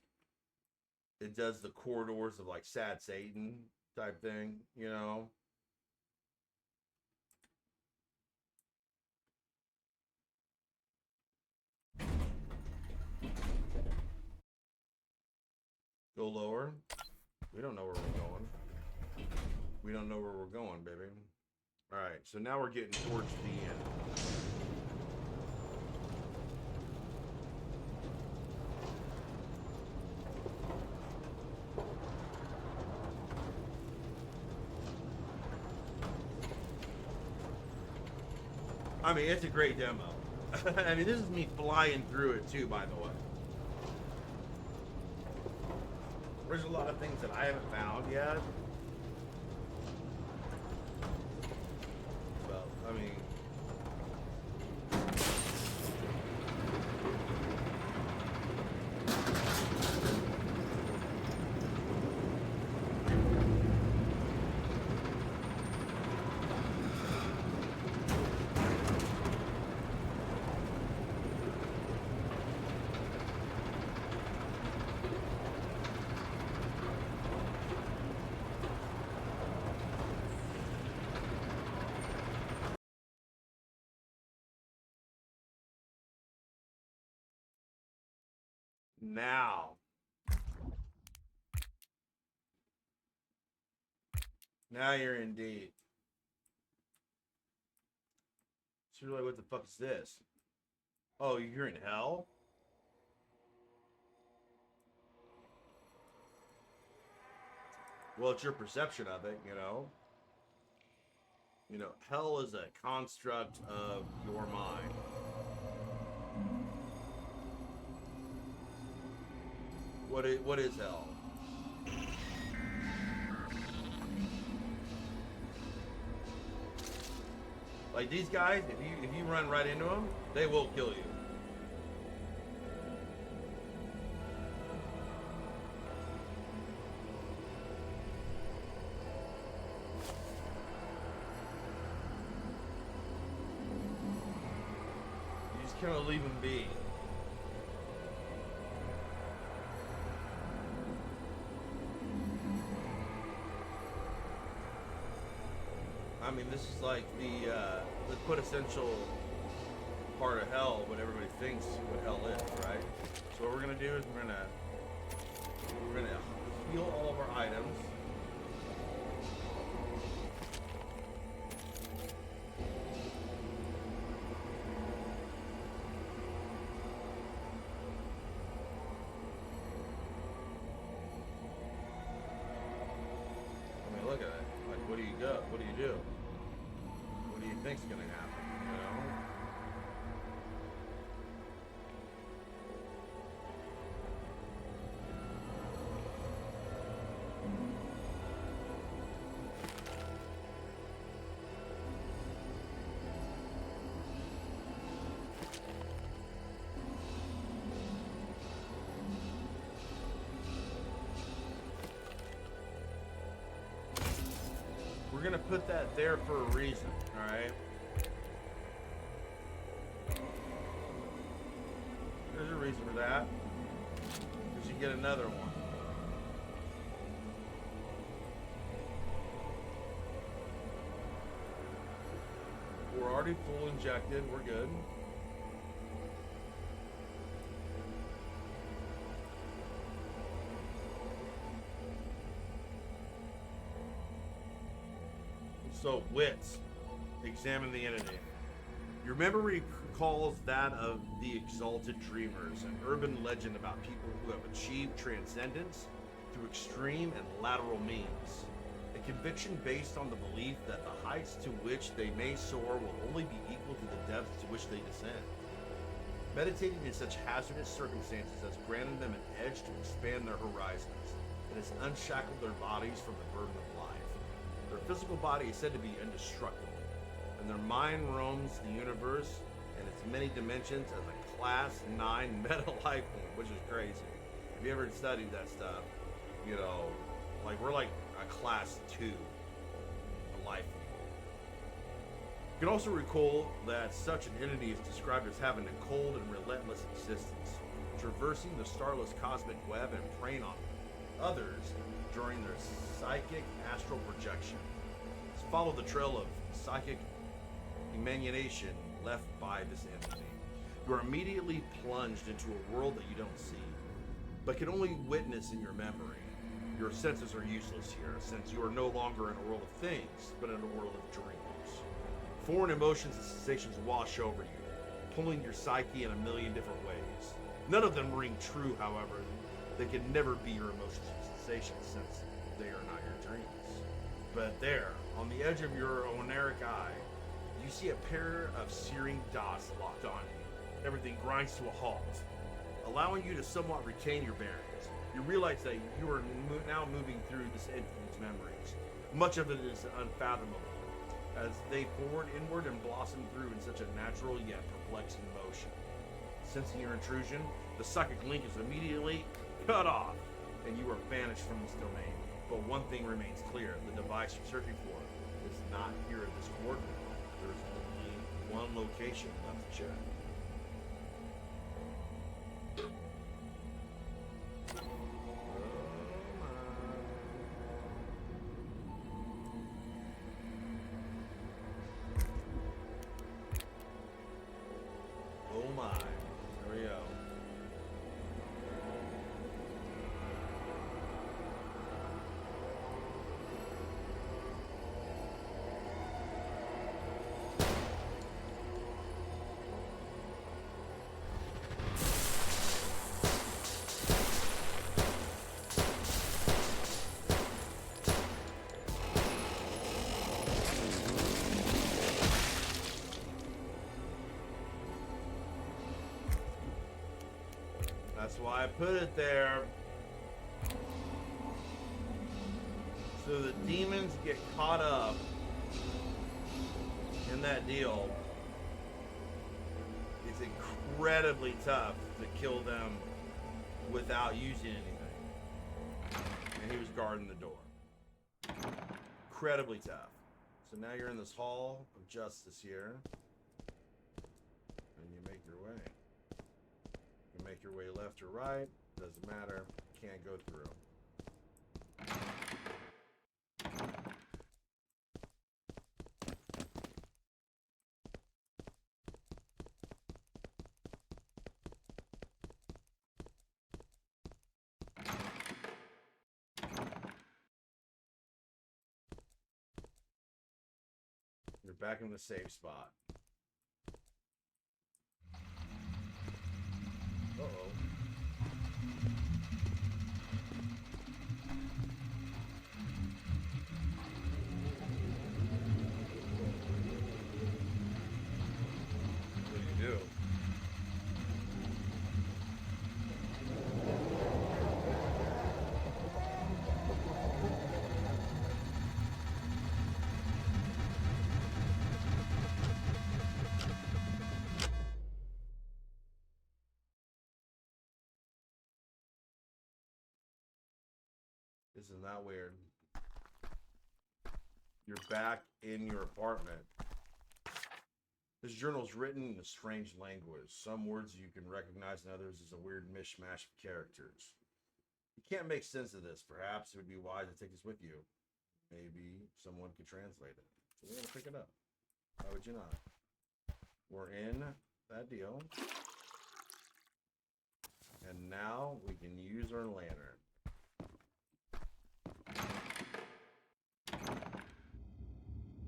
it does the corridors of like Sad Satan type thing, you know? Go lower. We don't know where we're going. We don't know where we're going, baby. All right, so now we're getting towards the end. I mean, it's a great demo. I mean, this is me flying through it too, by the way. There's a lot of things that I haven't found yet. Well, I mean, now you're in deep. So you're like, what the fuck is this? Oh, you're in hell? Well, it's your perception of it, you know? You know, hell is a construct of your mind. What is hell? Like these guys, if you run right into them, they will kill you. You just cannot leave them be. I mean, this is like the quintessential part of hell, what everybody thinks what hell is, right? So what we're gonna do is we're gonna heal all of our items. I mean, look at it. Like, what do you go? What do you do? What do you think's gonna happen? You know? We're gonna put that there for a reason, all right? There's a reason for that. Because you get another one. We're already full injected. We're good. So, wits. Examine the entity. Your memory recalls that of the exalted dreamers, an urban legend about people who have achieved transcendence through extreme and lateral means. A conviction based on the belief that the heights to which they may soar will only be equal to the depths to which they descend. Meditating in such hazardous circumstances has granted them an edge to expand their horizons, and has unshackled their bodies from the burden of life. Their physical body is said to be indestructible, and their mind roams the universe and its many dimensions as a class 9 meta life form, which is crazy. If you ever studied that stuff, you know, like we're like a class 2 life form. You can also recall that such an entity is described as having a cold and relentless existence, traversing the starless cosmic web and preying on others during their psychic astral projection. Let's follow the trail of psychic emanation left by this entity. You are immediately plunged into a world that you don't see, but can only witness in your memory. Your senses are useless here, since you are no longer in a world of things, but in a world of dreams. Foreign emotions and sensations wash over you, pulling your psyche in a million different ways. None of them ring true, however. They can never be your emotions and sensations, since they are not your dreams. But there, on the edge of your oneric eye, you see a pair of searing dots locked on you. Everything grinds to a halt, allowing you to somewhat retain your bearings. You realize that you are now moving through this entity's memories. Much of it is unfathomable, as they forward, inward, and blossom through in such a natural yet perplexing motion. Sensing your intrusion, the psychic link is immediately cut off, and you are banished from this domain. But one thing remains clear: the device you're searching for is not here at this coordinate. There's only one location left to check. Oh my. There we go. That's why I put it there. So the demons get caught up in that deal. It's incredibly tough to kill them without using anything. And he was guarding the door. Incredibly tough. So now you're in this hall of justice here. And you make your way. You make your way left or right, doesn't matter, can't go through. You're back in the safe spot. Uh-oh. What do you do? Isn't that weird? You're back in your apartment. This journal is written in a strange language. Some words you can recognize, and others is a weird mishmash of characters. You can't make sense of this. Perhaps it would be wise to take this with you. Maybe someone could translate it. So we're gonna pick it up. Why would you not? We're in that deal. And now we can use our lantern.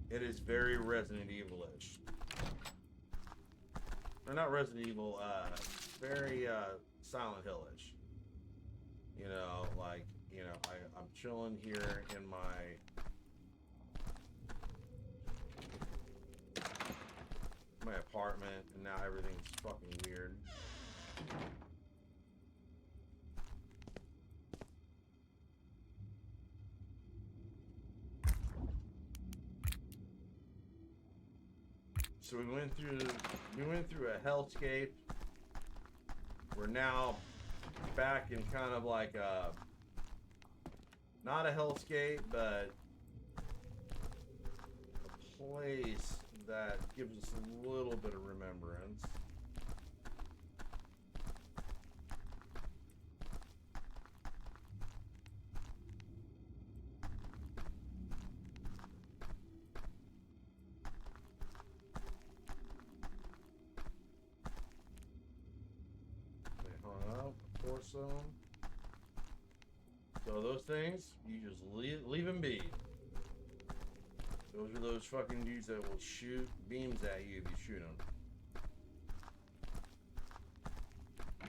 It is very Resident Evil-ish. Or not Resident Evil, very Silent Hill-ish. You know, like, you know, I'm chilling here in my apartment, and now everything's fucking weird. So we went through a hellscape. We're now back in kind of like a, not a hellscape, but a place that gives us a little bit of remembrance. So those things, you just leave them be. Those are those fucking dudes that will shoot beams at you if you shoot them.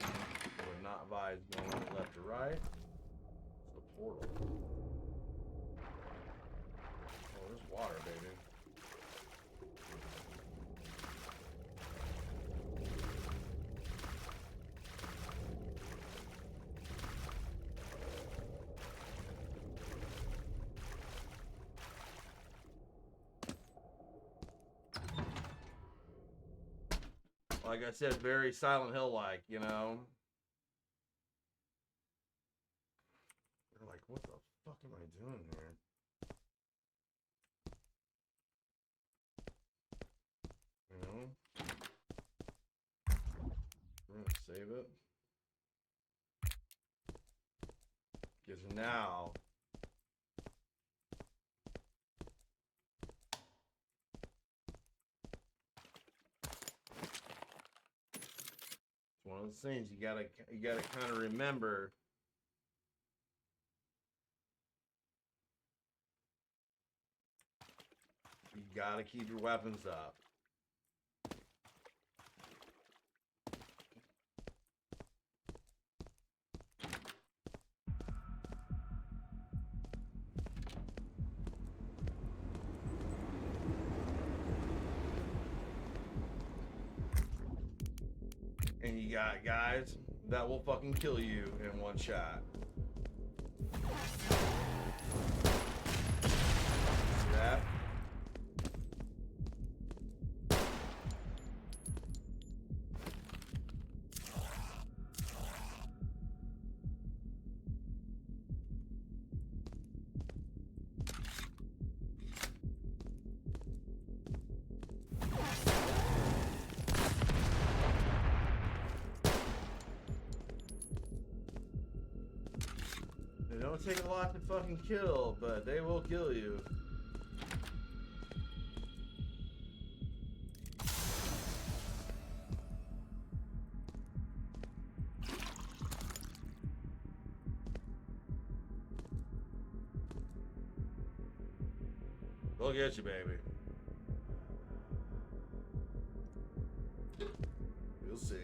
We're not advised going left or right. It's the portal. Oh, there's water, baby. Like I said, very Silent Hill-like, you know? You're like, what the fuck am I doing here? You know? We're gonna save it. Because now... one of those things you gotta kind of remember. You gotta keep your weapons up. And you got guys that will fucking kill you in one shot. See that? They don't take a lot to fucking kill, but they will kill you. They'll get you, baby. You'll see.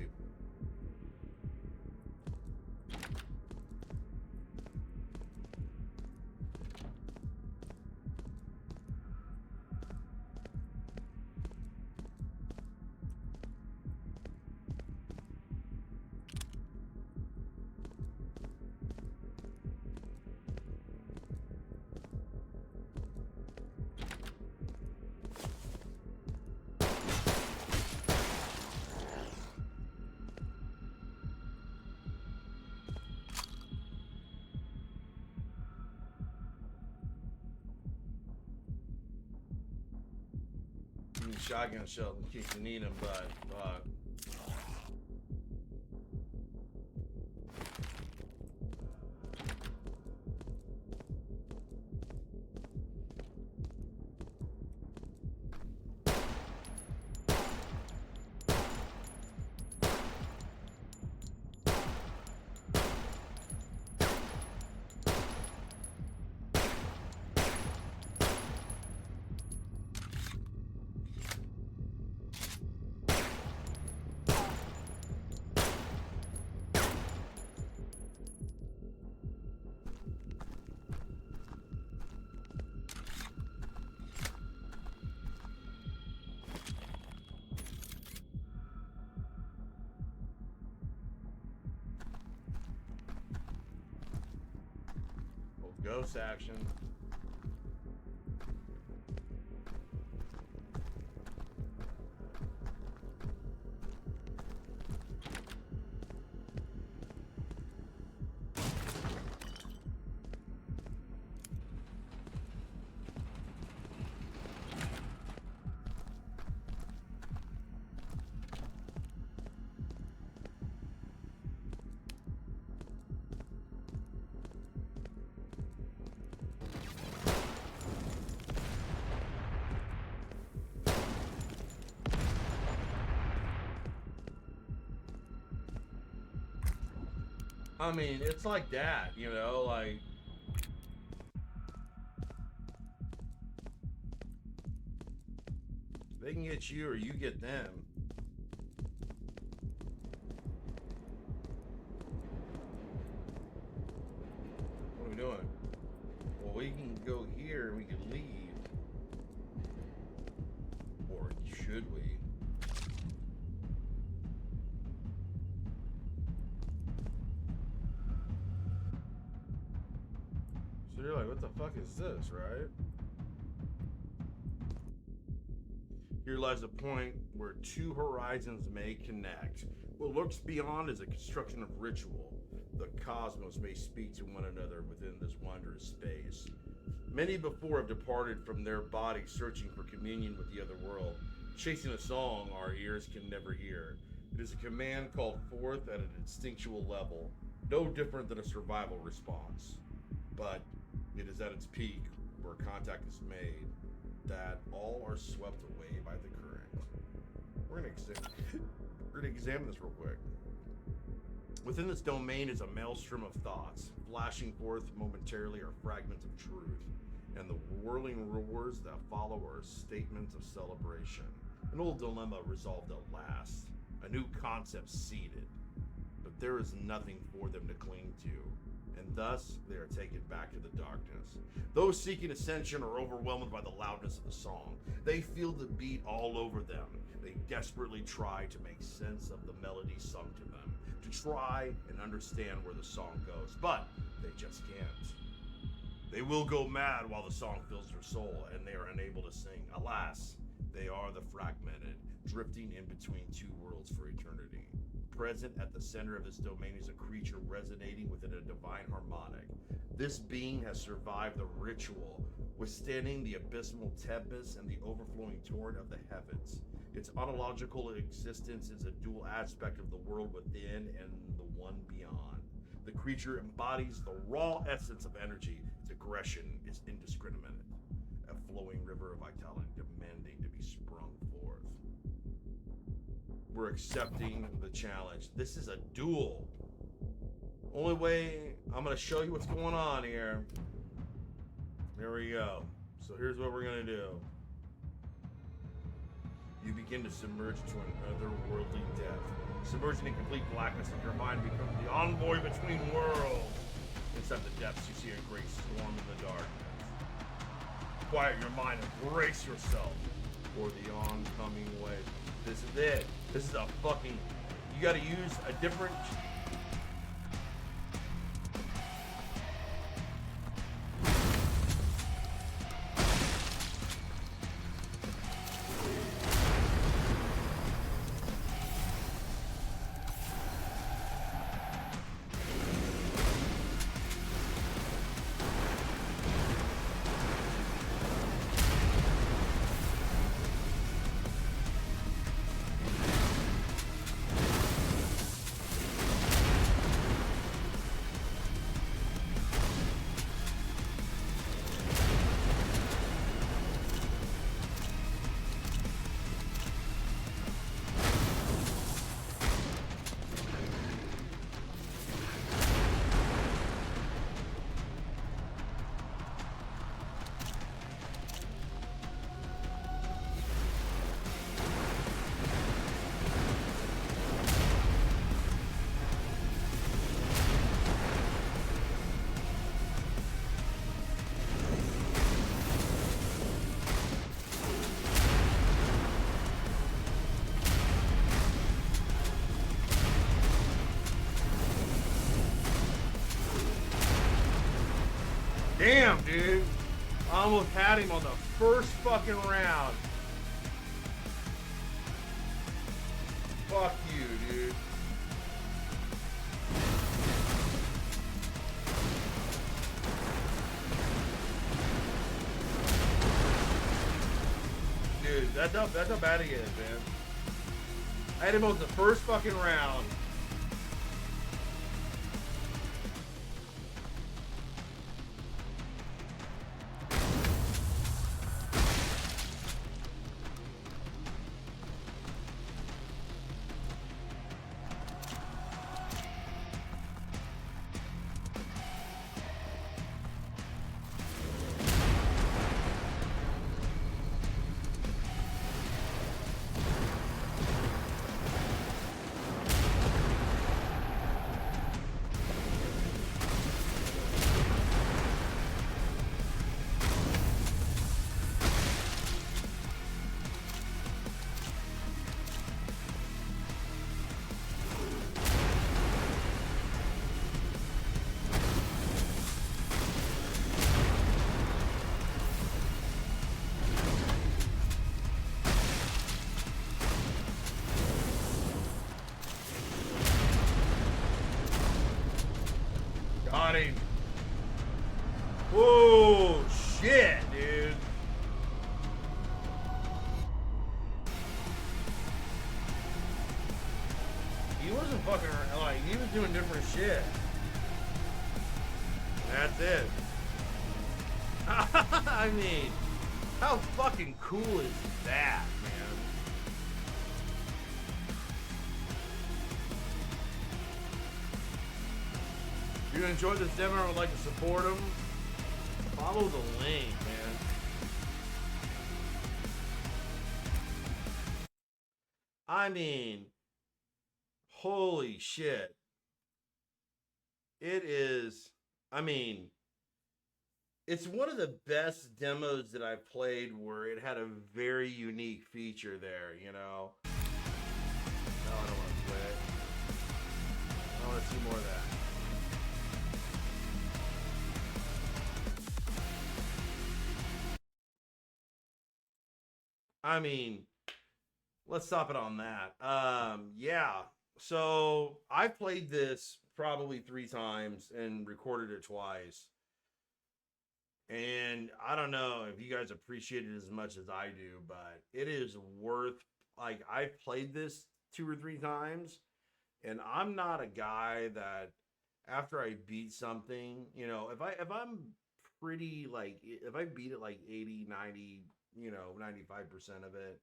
You need shotgun shells in case you need them, but ghost action. I mean, it's like that, you know, like they can get you or you get them. What are we doing? Well, we can go here and we can leave. Or should we? So you're like, what the fuck is this, right? Here lies a point where two horizons may connect. What lurks beyond is a construction of ritual. The cosmos may speak to one another within this wondrous space. Many before have departed from their bodies searching for communion with the other world, chasing a song our ears can never hear. It is a command called forth at an instinctual level, no different than a survival response. But it is at its peak, where contact is made, that all are swept away by the current. We're gonna examine this real quick. Within this domain is a maelstrom of thoughts. Flashing forth momentarily are fragments of truth, and the whirling roars that follow are statements of celebration. An old dilemma resolved at last, a new concept seeded, but there is nothing for them to cling to, and thus they are taken back to the darkness. Those seeking ascension are overwhelmed by the loudness of the song. They feel the beat all over them. They desperately try to make sense of the melody sung to them, to try and understand where the song goes, but they just can't. They will go mad while the song fills their soul, and they are unable to sing. Alas, they are the fragmented, drifting in between two worlds for eternity. Present at the center of this domain is a creature resonating within a divine harmonic. This being has survived the ritual, withstanding the abysmal tempest and the overflowing torrent of the heavens. Its ontological existence is a dual aspect of the world within and the one beyond. The creature embodies the raw essence of energy. Its aggression is indiscriminate, a flowing river of vitality demanding to be sprung forth. We're accepting the challenge. This is a duel. Only way I'm going to show you what's going on here. There we go. So here's what we're going to do. You begin to submerge to an otherworldly depth. Submerging in complete blackness, and your mind becomes the envoy between worlds. Inside the depths, you see a great storm in the darkness. Quiet your mind and brace yourself for the oncoming wave. This is it. This is a fucking... You gotta use a different... Damn, dude. I almost had him on the first fucking round. Fuck you, dude. Dude, that's how bad he is, man. I had him on the first fucking round. Got him. Whoa, shit, dude. He wasn't fucking around, like, he was doing different shit. That's it. I mean, how fucking cool is that, man? If you enjoyed this demo and would like to support him, follow the link, man. I mean, holy shit. It is, I mean, it's one of the best demos that I've played where it had a very unique feature there, you know? No, I don't want to quit. I want to see more of that. I mean, let's stop it on that. Yeah. So I played this probably 3 times and recorded it twice. And I don't know if you guys appreciate it as much as I do, but it is worth, like, I've played this 2 or 3 times, and I'm not a guy that after I beat something, you know, if I'm pretty, like, if I beat it like 80, 90, you know, 95% of it,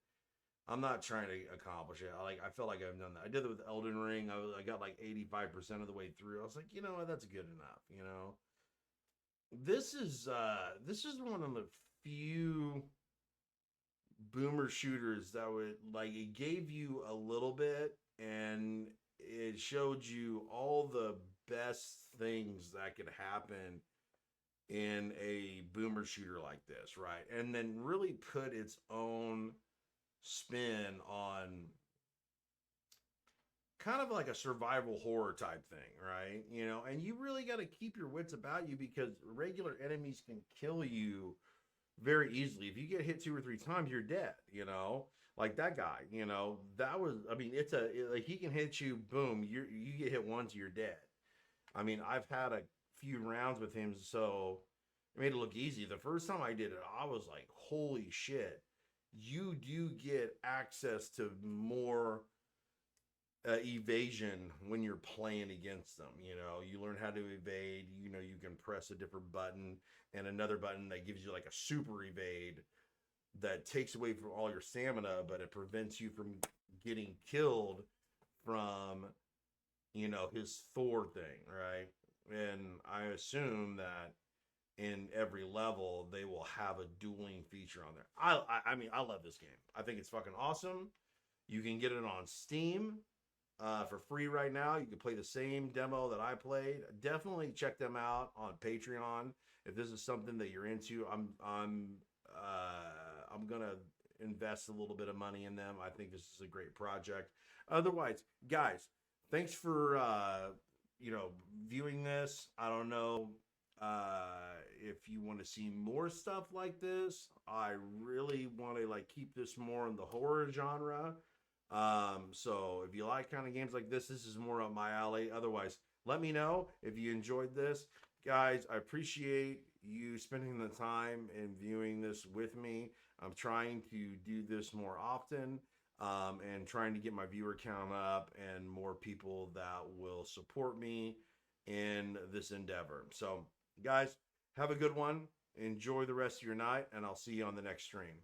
I'm not trying to accomplish it. I feel like I've done that. I did it with Elden Ring. I got like 85% of the way through. I was like, you know what, that's good enough, you know. This is one of the few boomer shooters that would, like, it gave you a little bit and it showed you all the best things that could happen in a boomer shooter like this, right? And then really put its own spin on kind of like a survival horror type thing, right? You know, and you really got to keep your wits about you because regular enemies can kill you very easily. If you get hit 2 or 3 times, you're dead, you know? Like that guy, you know, that was, I mean, like he can hit you, boom, you get hit once, you're dead. I mean, I've had a few rounds with him, so it made it look easy. The first time I did it, I was like, holy shit. You do get access to more evasion when you're playing against them. You know, you learn how to evade. You know, you can press a different button and another button that gives you like a super evade that takes away from all your stamina, but it prevents you from getting killed from, you know, his Thor thing, right? And I assume that in every level they will have a dueling feature on there. I mean, I love this game. I think it's fucking awesome. You can get it on Steam for free right now. You can play the same demo that I played. Definitely check them out on Patreon if this is something that you're into. I'm gonna invest a little bit of money in them. I think this is a great project. Otherwise, guys, thanks for you know, viewing this. I don't know If you want to see more stuff like this, I really want to like keep this more in the horror genre. So if you like kind of games like this is more up my alley. Otherwise, let me know if you enjoyed this. Guys, I appreciate you spending the time and viewing this with me. I'm trying to do this more often, and trying to get my viewer count up and more people that will support me in this endeavor. So, guys, have a good one. Enjoy the rest of your night, and I'll see you on the next stream.